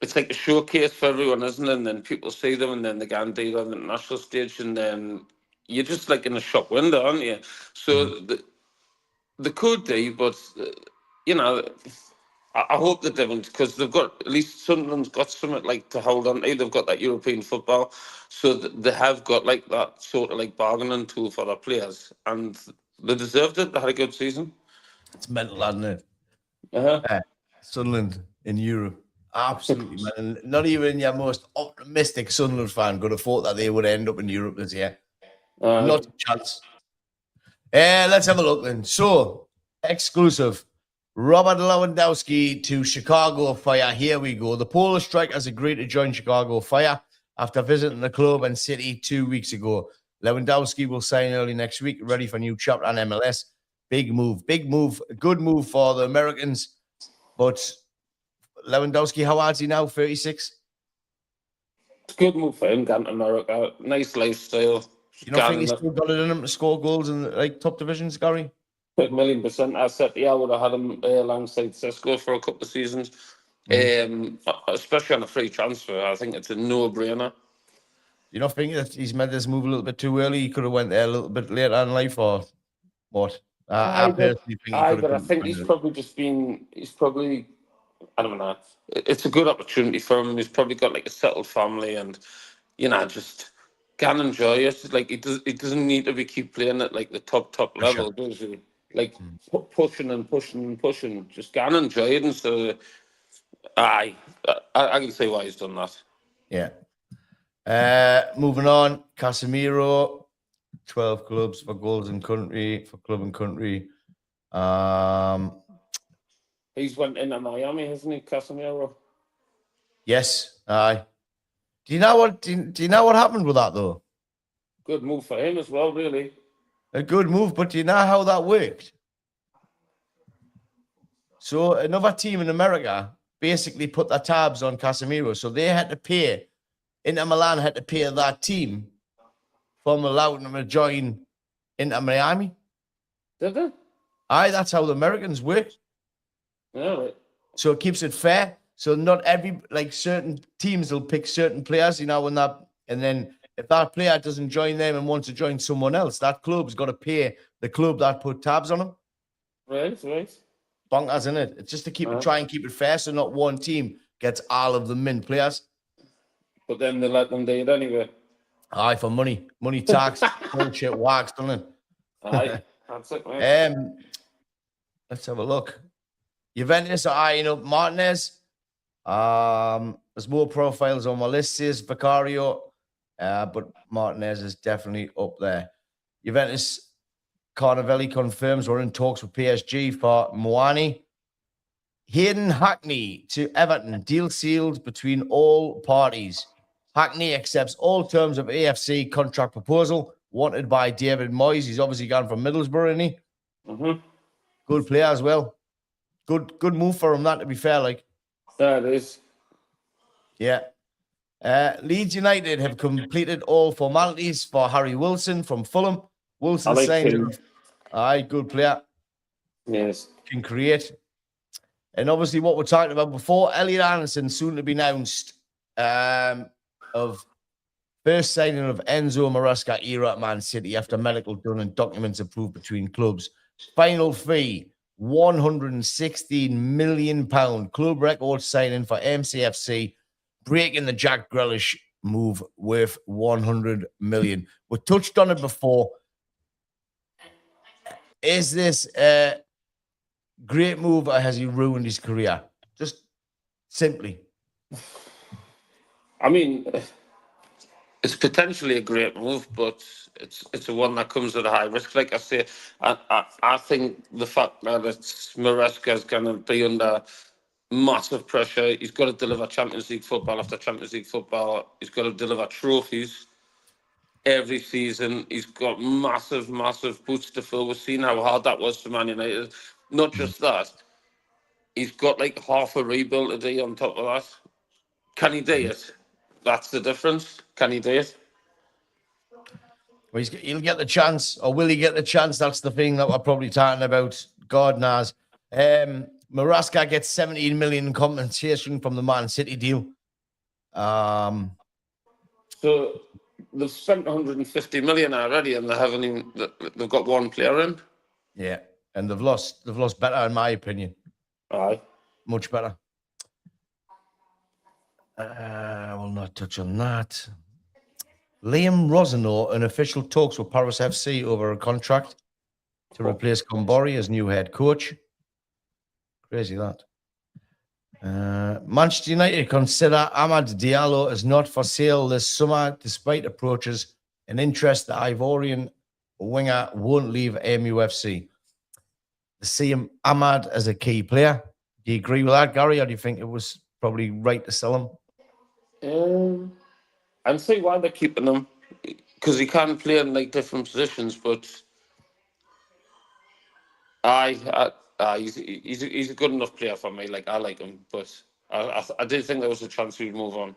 a showcase for everyone, isn't it? And then people see them, and then they go and deal on the national stage, and then you're just like in a shop window, aren't you? So they could do, but I hope they don't, because they've got, at least Sunderland's got something like to hold on to. They've got that European football, so they have got like that sort of like bargaining tool for their players, and they deserved it. They had a good season. It's mental, isn't it? Sunderland in Europe, absolutely, man. Not even your most optimistic Sunderland fan could have thought that they would end up in Europe this year. Not a chance. Let's have a look then. So, exclusive. Robert Lewandowski to Chicago Fire. Here we go. The Polish striker has agreed to join Chicago Fire after visiting the club and city 2 weeks ago. Lewandowski will sign early next week, ready for a new chapter on MLS. Big move, good move for the Americans. But Lewandowski, how old is he now? 36? It's a good move for him, going to America. Nice lifestyle. You don't think he's still got it in him to score goals in like top divisions, Gary? 1,000,000%. I said, I would have had him alongside Sesko for a couple of seasons, especially on a free transfer. I think it's a no-brainer. You don't think that he's made this move a little bit too early? He could have went there a little bit later in life, or what? I personally think I think he's probably, I don't know. It's a good opportunity for him. He's probably got like a settled family, and just can enjoy it. Like he doesn't need to keep playing at like the top level, does he? Like pushing and pushing and pushing. Just can enjoy it, and so I can see why he's done that. Yeah. Moving on, Casemiro, 12 clubs for goals in country, for club and country. He's went into Miami, hasn't he, Casemiro? Yes. Aye. Do you know what happened with that though? Good move for him as well, really. A good move, but do you know how that worked? So another team in America basically put their tabs on Casemiro, so they had to pay. Inter Milan had to pay that team from allowing them to join Inter Miami. Did they? Aye, that's how the Americans work. Yeah, right. So it keeps it fair. So not certain teams will pick certain players, and then if that player doesn't join them and wants to join someone else, that club's got to pay the club that put tabs on him. Right. bonkers, isn't it? It's just to try and keep it fair, so not one team gets all of the min players. But then they let them do it anyway. Aye, for money tax, bullshit wax, doesn't it? Aye, that's it, mate. Let's have a look. Juventus are eyeing up Martinez. There's more profiles on my list, says Vicario, but Martinez is definitely up there. Juventus, Carnavelli confirms we're in talks with PSG for Moani. Hayden Hackney to Everton, deal sealed between all parties. Hackney accepts all terms of AFC contract proposal wanted by David Moyes. He's obviously gone from Middlesbrough, isn't he? Mm-hmm. Good player as well. Good move for him, that, to be fair. Like, that is. Yeah. Leeds United have completed all formalities for Harry Wilson from Fulham. Wilson signed him. Aye, good player. Yes. Can create. And obviously what we're talking about before, Elliot Anderson soon to be announced of first signing of Enzo Maresca era at Man City after medical done and documents approved between clubs. Final fee, £116 million. Club record signing for MCFC, breaking the Jack Grealish move worth 100 million. We touched on it before. Is this a great move or has he ruined his career? Just simply. I mean, it's potentially a great move, but it's a one that comes with a high risk. Like I say, I think the fact that it's Maresca is going to be under massive pressure. He's got to deliver Champions League football after Champions League football. He's got to deliver trophies every season. He's got massive boots to fill. We've seen how hard that was for Man United. Not just that, he's got like half a rebuild to do on top of that. Can he do it? That's the difference. Can he do it? Well, he'll get the chance, or will he get the chance? That's the thing that we're probably talking about. God knows. Maresca gets 17 million compensation from the Man City deal. So they've spent 150 million already, and they haven't even. They've got one player in. Yeah, and they've lost better, in my opinion. Aye, much better. I will not touch on that. Liam Rosano in official talks with Paris FC over a contract to replace Combori as new head coach. Crazy that. Manchester United consider Amad Diallo as not for sale this summer, despite approaches and interest. The Ivorian winger won't leave MUFC. They see him, Ahmad, as a key player. Do you agree with that, Gary, or do you think it was probably right to sell him? I'd say why they're keeping him, because he can play in like different positions, but he's a good enough player for me. Like, I like him, but I did think there was a chance he would move on.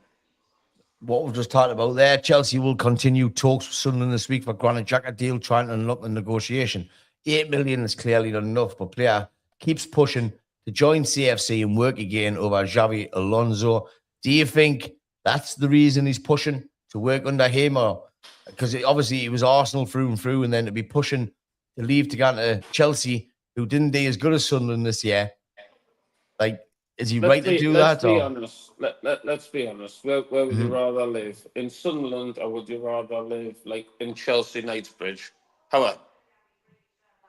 What we've just talked about there, Chelsea will continue talks with Sunderland this week for Granit Xhaka deal, trying to unlock the negotiation. 8 million is clearly not enough, but player keeps pushing to join CFC and work again over Xavi Alonso. Do you think that's the reason he's pushing to work under him? Or because obviously he was Arsenal through and through, and then to be pushing to leave to go to Chelsea, who didn't do as good as Sunderland this year. Like, is he right to do that? Let's be honest. Where would you rather live? In Sunderland, or would you rather live like in Chelsea, Knightsbridge? However,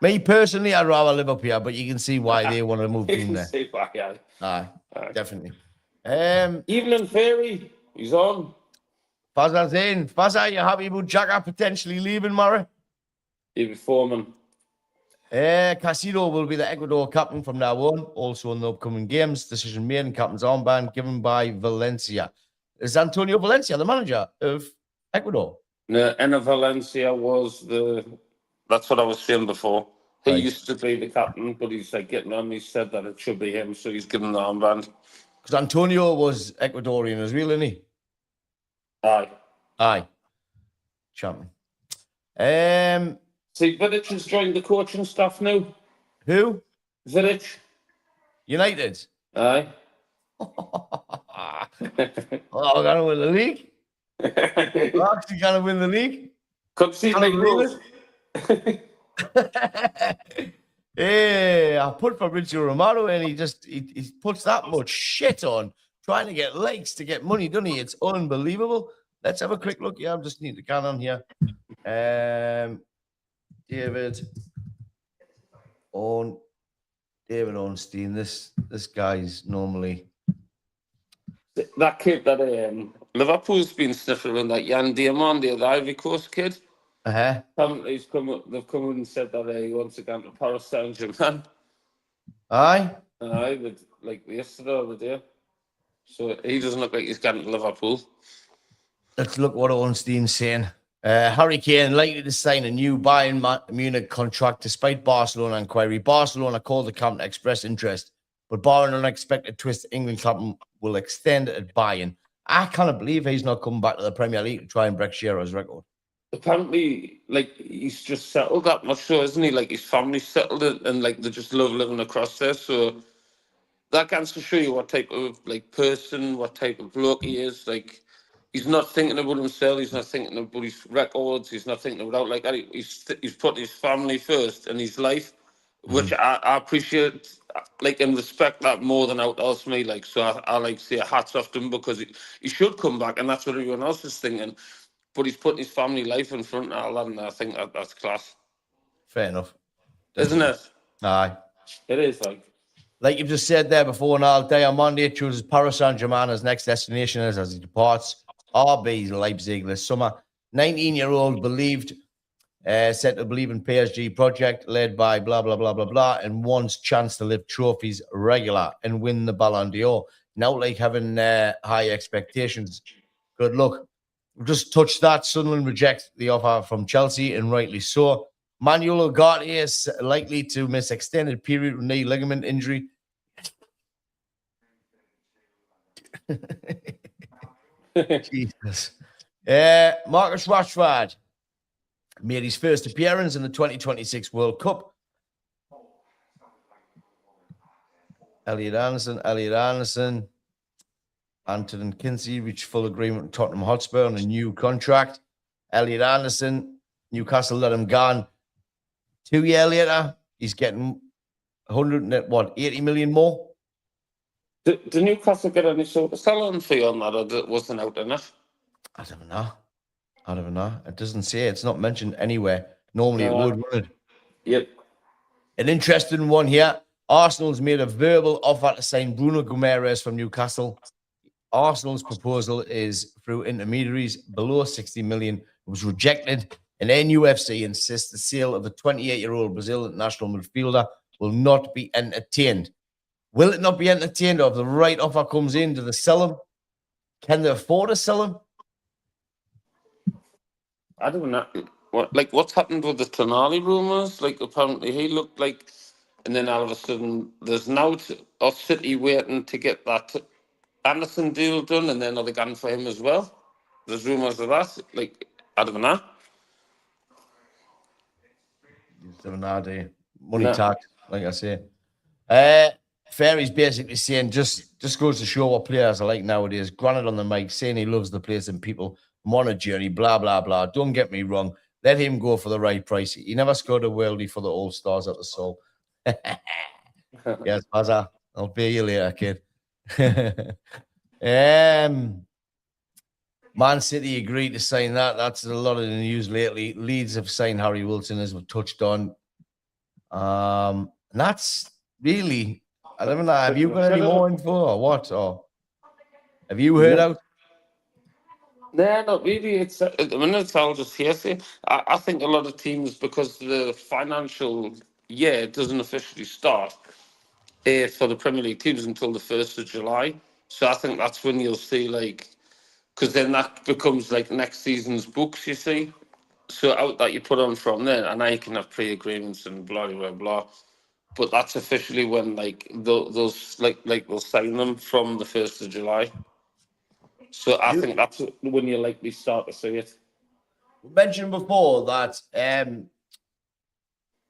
me personally, I'd rather live up here, but you can see why they want to move in there. See why, yeah. Aye, definitely. Evening Fairy, he's on. Fazza's in. Fazza, you happy about Xhaka potentially leaving, Murray? He'll be foreman. Casino will be the Ecuador captain from now on, also in the upcoming games. Decision made and captain's armband given by Valencia. Is Antonio Valencia the manager of Ecuador? No, Enna Valencia was that's what I was saying before. He used to be the captain, but he's like getting on. He said that it should be him, so he's given the armband. Because Antonio was Ecuadorian as well, isn't he? Aye. Champion. See, Vidic has joined the coaching staff now. Who? Vidic. United. Aye. We're going to win the league. We're actually going to win the league. Could see the rules. Hey, I put Fabrizio Romano and he puts that much shit on trying to get likes to get money, doesn't he? It's unbelievable. Let's have a quick look. Yeah, I'm just need to count on here. David Ornstein. This guy's normally That kid that Liverpool's been sniffing around, that Jan Diamandi, the Ivory Coast kid. Apparently they've come and said that he wants to go to Paris Saint-Germain. Aye. Like yesterday or the day. So he doesn't look like he's going to Liverpool. Let's look what Ornstein's saying. Harry Kane likely to sign a new Bayern Munich contract despite Barcelona inquiry. Barcelona called the camp to express interest, but barring an unexpected twist, England camp will extend at Bayern. I cannot believe he's not coming back to the Premier League to try and break Shearer's record. Apparently, like, he's just settled that much, so isn't he? Like, his family's settled it, and like they just love living across there. So that can show you what type of like person, what type of bloke he is. Like, he's not thinking about himself. He's not thinking about his records. He's not thinking about like that. He's put his family first and his life, which I appreciate, like, and respect that more than out else me. Like, so I like say hats off to him because he should come back, and that's what everyone else is thinking. But he's putting his family life in front of all that, and I think that's class. Fair enough. Definitely. Isn't it? Aye. It is, like you've just said there before, now Diamandi chooses Paris Saint-Germain as next destination as he departs RB Leipzig this summer. 19-year-old said to believe in PSG project led by blah, blah, blah, blah, blah, and wants chance to lift trophies regular and win the Ballon d'Or. Now, like having high expectations. Good luck. We've just touched that. Sunderland rejects the offer from Chelsea, and rightly so. Manuel Ugarte is likely to miss extended period with knee ligament injury. Jesus. Marcus Rashford made his first appearance in the 2026 World Cup. Elliot Anderson. Anton Kinsey reached full agreement with Tottenham Hotspur on a new contract. Elliot Anderson, Newcastle let him go. 2 years later, he's getting 80 million more. Did Newcastle get any sort of selling fee on that, or it wasn't out enough? I don't know. It doesn't say. It's not mentioned anywhere. Normally it would, wouldn't it? Yep. An interesting one here. Arsenal's made a verbal offer to sign Bruno Guimaraes from Newcastle. Arsenal's proposal is through intermediaries below 60 million. It was rejected. And NUFC insists the sale of the 28-year-old Brazilian national midfielder will not be entertained. Will it not be entertained, or if the right offer comes in, do they sell him? Can they afford to sell him? I don't know. What's happened with the Tonali rumours? Like, apparently he looked like, and then all of a sudden there's now of City waiting to get that Anderson deal done, and then are they going for him as well? There's rumours of that. Like, I don't know. Money tax, like I say. Ferry's basically saying just goes to show what players are like nowadays. Granted on the mic, saying he loves the place and people. I'm on a journey, blah, blah, blah. Don't get me wrong. Let him go for the right price. He never scored a worldie for the All-Stars at the Soul. Yes, Bazza. I'll pay you later, kid. Man City agreed to sign that. That's a lot of the news lately. Leeds have signed Harry Wilson, as we've touched on. And that's really, I don't know. Have you got any more info or what? Or have you heard out? No, not really. It's it's all just hearsay. I think a lot of teams, because the financial year doesn't officially start for the Premier League teams until the 1st of July. So I think that's when you'll see, like, because then that becomes like next season's books, you see. So out that you put on from there, and now you can have pre-agreements and blah blah blah. But that's officially when like those they'll sign them from the 1st of July. So I think that's when you likely start to see it. We mentioned before that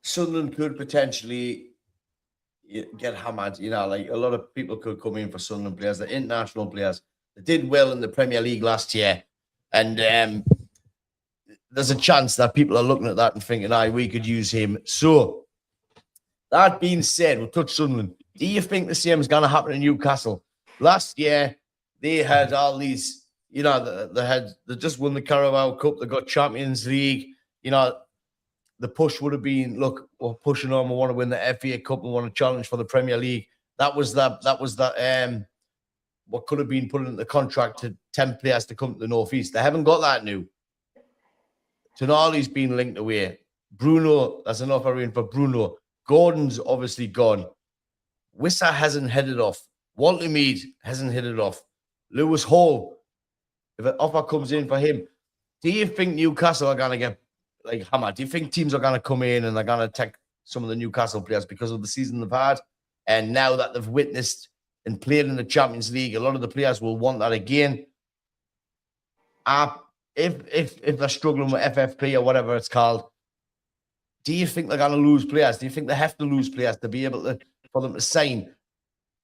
Sunderland could potentially get hammered. You know, like a lot of people could come in for Sunderland players, the international players. They did well in the Premier League last year. And there's a chance that people are looking at that and thinking, we could use him. So That being said, we'll touch Sunderland. Do you think the same is going to happen in Newcastle? Last year, they had all these, they just won the Carabao Cup. They got Champions League. The push would have been, look, we're pushing on. We want to win the FA Cup. We want to challenge for the Premier League. That was that. What could have been put in the contract to 10 players to come to the Northeast. They haven't got that new. Tonali's been linked away. Bruno, there's an offer in for Bruno. Gordon's obviously gone. Wissa hasn't headed off. Walter Mead hasn't hit it off. Lewis Hall, if an offer comes in for him, do you think Newcastle are going to get hammered? Do you think teams are going to come in and they're going to take some of the Newcastle players because of the season they've had? And now that they've witnessed and played in the Champions League, a lot of the players will want that again. If they're struggling with FFP or whatever it's called, do you think they're going to lose players? Do you think they have to lose players to be able to, for them to sign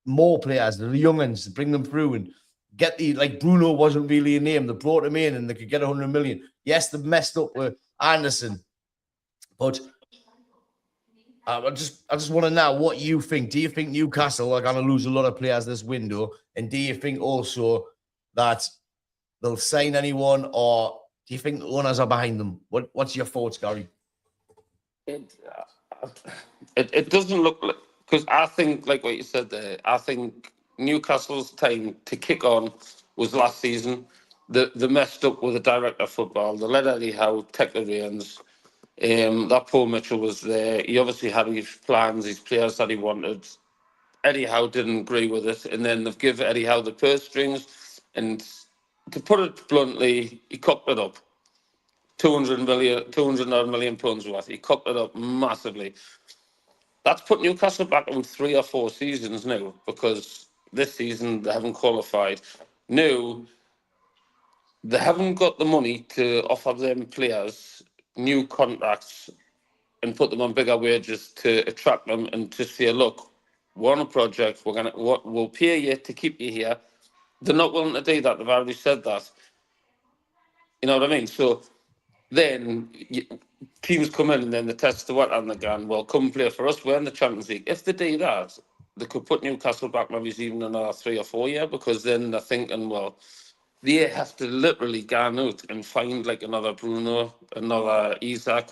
more players, the young'uns, bring them through and get Bruno wasn't really a name. They brought him in and they could get 100 million. Yes, they've messed up with Anderson, but I just want to know what you think. Do you think Newcastle are going to lose a lot of players this window? And do you think also that they'll sign anyone, or do you think the owners are behind them? What's your thoughts, Gary? It doesn't look like, because I think, like what you said there, I think Newcastle's time to kick on was last season. They messed up with the director of football. They let Eddie Howe take the reins. That Paul Mitchell was there. He obviously had his plans, his players that he wanted. Eddie Howe didn't agree with it, and then they've given Eddie Howe the purse strings, and to put it bluntly, he cocked it up. 200 million pounds worth. He cocked it up massively. That's put Newcastle back in 3 or 4 seasons now, because this season they haven't qualified. Now, they haven't got the money to offer them players new contracts and put them on bigger wages to attract them and to say, look, we're on a project, we'll pay you to keep you here. They're not willing to do that. They've already said that. You know what I mean? So then teams come in and then they test the water and they're going, well, come play for us. We're in the Champions League. If they do that, they could put Newcastle back maybe even another 3 or 4 years, because then they're thinking, well, they have to literally go out and find another Bruno, another Isaac,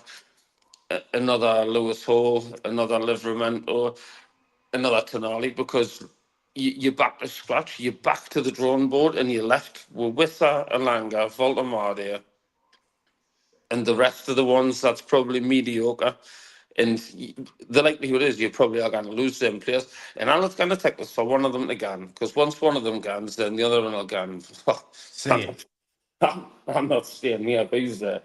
another Lewis Hall, another Livramento, another Tonali, because you're back to scratch. You're back to the drawing board, and you're left with Wissa, Alanga, Voltemade, and the rest of the ones that's probably mediocre. And the likelihood is you probably are going to lose them players. And all it's going to take is for one of them to gan, because once one of them gans, then the other one will gan. I'm not staying here, but he's there.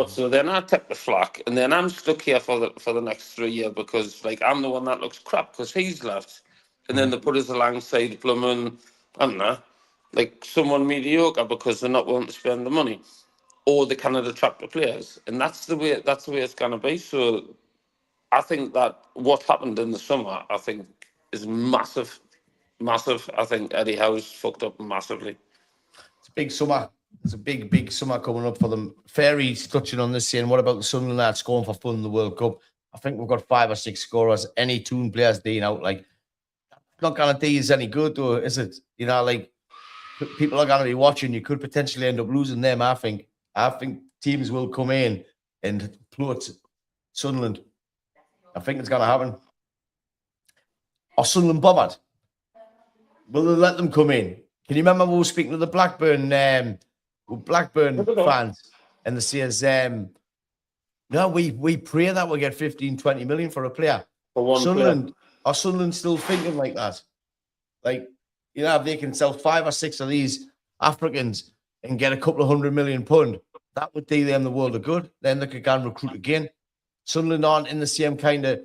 So then I take the flak, and then I'm stuck here for the next 3 years, because I'm the one that looks crap because he's left. And then they put us alongside Plumman, I don't know, someone mediocre because they're not willing to spend the money, or they cannot attract the players. And that's the way it's going to be. So I think that what happened in the summer, I think, is massive. I think Eddie Howe's fucked up massively. It's a big summer. It's a big summer coming up for them. Fairy's touching on this, saying, what about the Sunderland lads scoring for fun in the World Cup? I think we've got 5 or 6 scorers. Any tune players doing out, not going to do you any good, though, is it? People are going to be watching. You could potentially end up losing them, I think. I think teams will come in and plot Sunderland. I think it's going to happen. Are Sunderland bothered? Will they let them come in? Can you remember we were speaking to the Blackburn fans, and they says, no, we pray that we'll get 15, 20 million for a player. For one Sunderland, player. Are Sunderland still thinking like that? If they can sell 5 or 6 of these Africans and get a couple of £100 million, that would do them the world of good. Then they could go and recruit again. Sunderland aren't in the same kind of,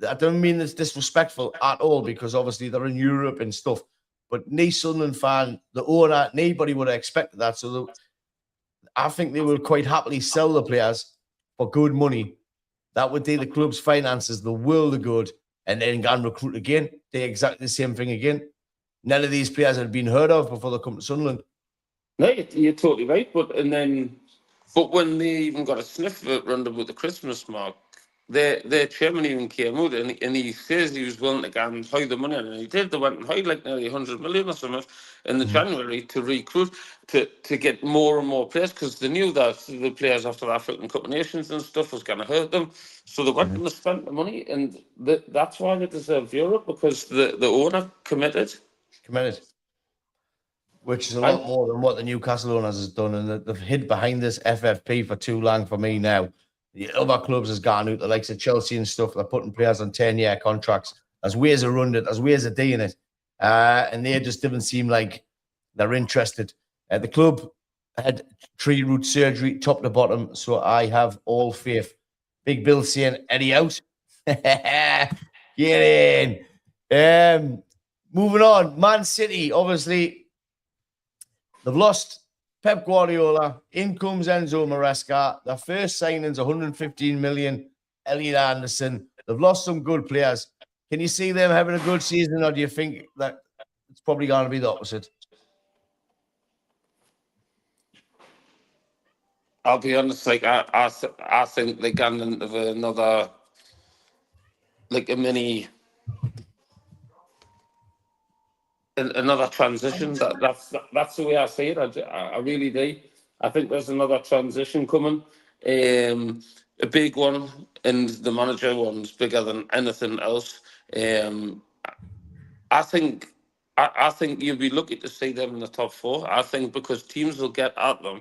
I don't mean it's disrespectful at all, because obviously they're in Europe and stuff, but no Sunderland fan, the owner, nobody would have expected that. So I think they will quite happily sell the players for good money. That would do the club's finances the world of good, and then go and recruit again. Do exactly the same thing again. None of these players had been heard of before they come to Sunderland. No, you're totally right. But when they even got a sniff of it round about the Christmas mark, their chairman even came out and he says he was willing to go and hide the money, and he did. They went and hide like nearly 100 million or something in the January to recruit to get more and more players, because they knew that the players after the African Cup of Nations and stuff was going to hurt them. So they went and they spent the money, and that's why they deserve Europe, because the owner committed. Which is a lot more than what the Newcastle owners has done, and they've hid behind this FFP for too long for me now. The other clubs has gone out, the likes of Chelsea and stuff, they're putting players on 10-year contracts. There's ways of running it, there's ways of doing it. And they just didn't seem like they're interested. The club had tree root surgery, top to bottom, so I have all faith. Big Bill saying, Eddie out. Get in. Moving on, Man City, obviously, they've lost Pep Guardiola. In comes Enzo Maresca. Their first signing's 115 million. Elliot Anderson. They've lost some good players. Can you see them having a good season, or do you think that it's probably going to be the opposite? I'll be honest, like I think they're going into another, like a mini, another transition. That's the way I see it. I really do. I think there's another transition coming, a big one, and the manager one's bigger than anything else. I think you'll be lucky to see them in the top four. I think because teams will get at them.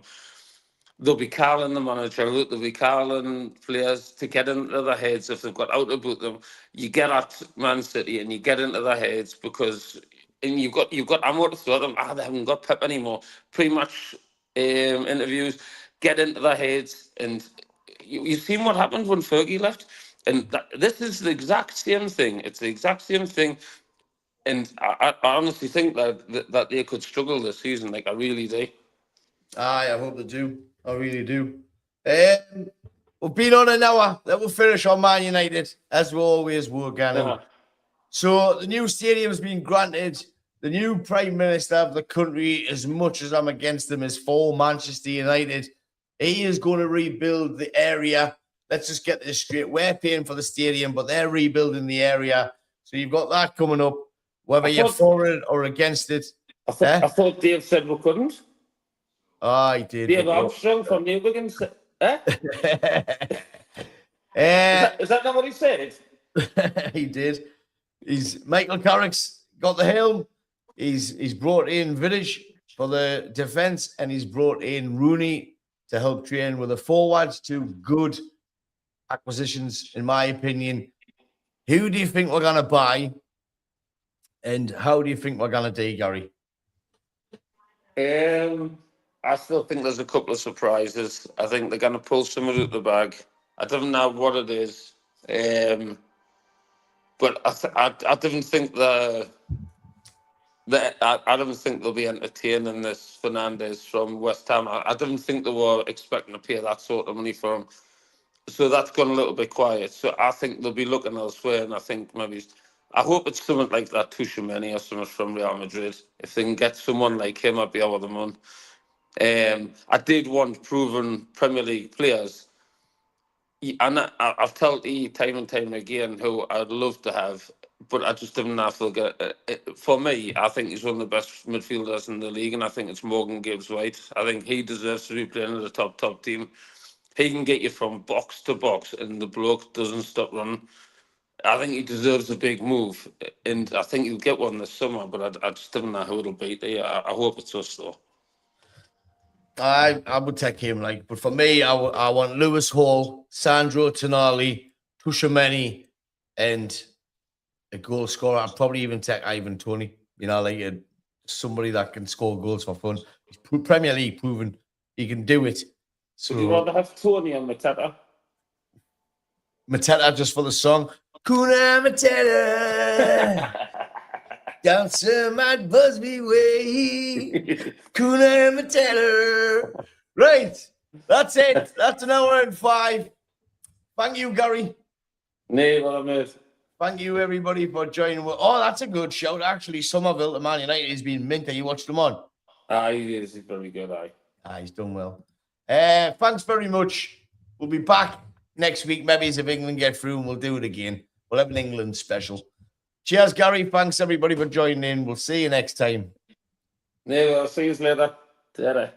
They'll be calling the manager, they'll be calling players to get into their heads if they've got out about them. You get at Man City and you get into their heads because, and you've got ammo to throw them. They haven't got Pep anymore. Pre-match interviews, get into their heads, and you've seen what happened when Fergie left, and this is the exact same thing. It's the exact same thing, and I honestly think that they could struggle this season. Like I really do. I hope they do. I really do. We've been on an hour. That will finish on Man United, as we always were, Gannon. So the new stadium's been granted. The new Prime Minister of the country, as much as I'm against him, is for Manchester United. He is going to rebuild the area. Let's just get this straight. We're paying for the stadium, but they're rebuilding the area. So you've got that coming up, whether you're for it or against it. I thought Dave said we couldn't. Oh, he did. Dave Armstrong from New Wiggins. Eh? Is that not what he said? He did. Michael Carrick's got the helm. He's brought in Vidic for the defence, and he's brought in Rooney to help train with the forwards. Two good acquisitions, in my opinion. Who do you think we're going to buy, and how do you think we're going to do, Gary? I still think there's a couple of surprises. I think they're going to pull something out of the bag. I don't know what it is, but I didn't think I don't think they'll be entertaining this Fernandes from West Ham. I didn't think they were expecting to pay that sort of money for him. So that's gone a little bit quiet. So I think they'll be looking elsewhere, and I think I hope it's someone like that Tuchemani or someone from Real Madrid. If they can get someone like him, I'd be over the moon. I did want proven Premier League players, and I've told you time and time again who I'd love to have, but I just didn't know if they'll get. For me, I think he's one of the best midfielders in the league, and I think it's Morgan Gibbs-White. I think he deserves to be playing at the top team. He can get you from box to box, and the bloke doesn't stop running. I think he deserves a big move, and I think he'll get one this summer, but I just don't know who it'll be. I hope it's us, though. I would take him, but for me, I want Lewis Hall, Sandro Tonali, Tuchemani, and a goal scorer. I'd probably even take Ivan Toney. Somebody that can score goals for fun. He's Premier League proven he can do it. So would you rather have Tony and Mateta? Mateta just for the song. Kuna Mateta. Down some Matt Busby way. Kuna Mateta. Right. That's it. That's an hour and 5. Thank you, Gary. Thank you, everybody, for joining. Oh, that's a good shout. Actually, Somerville to Man United has been mint. Have you watched them on? He is. He's very good, he's done well. Thanks very much. We'll be back next week, maybe if England get through, and we'll do it again. We'll have an England special. Cheers, Gary. Thanks, everybody, for joining in. We'll see you next time. Yeah, I'll see you later. Ta-ra.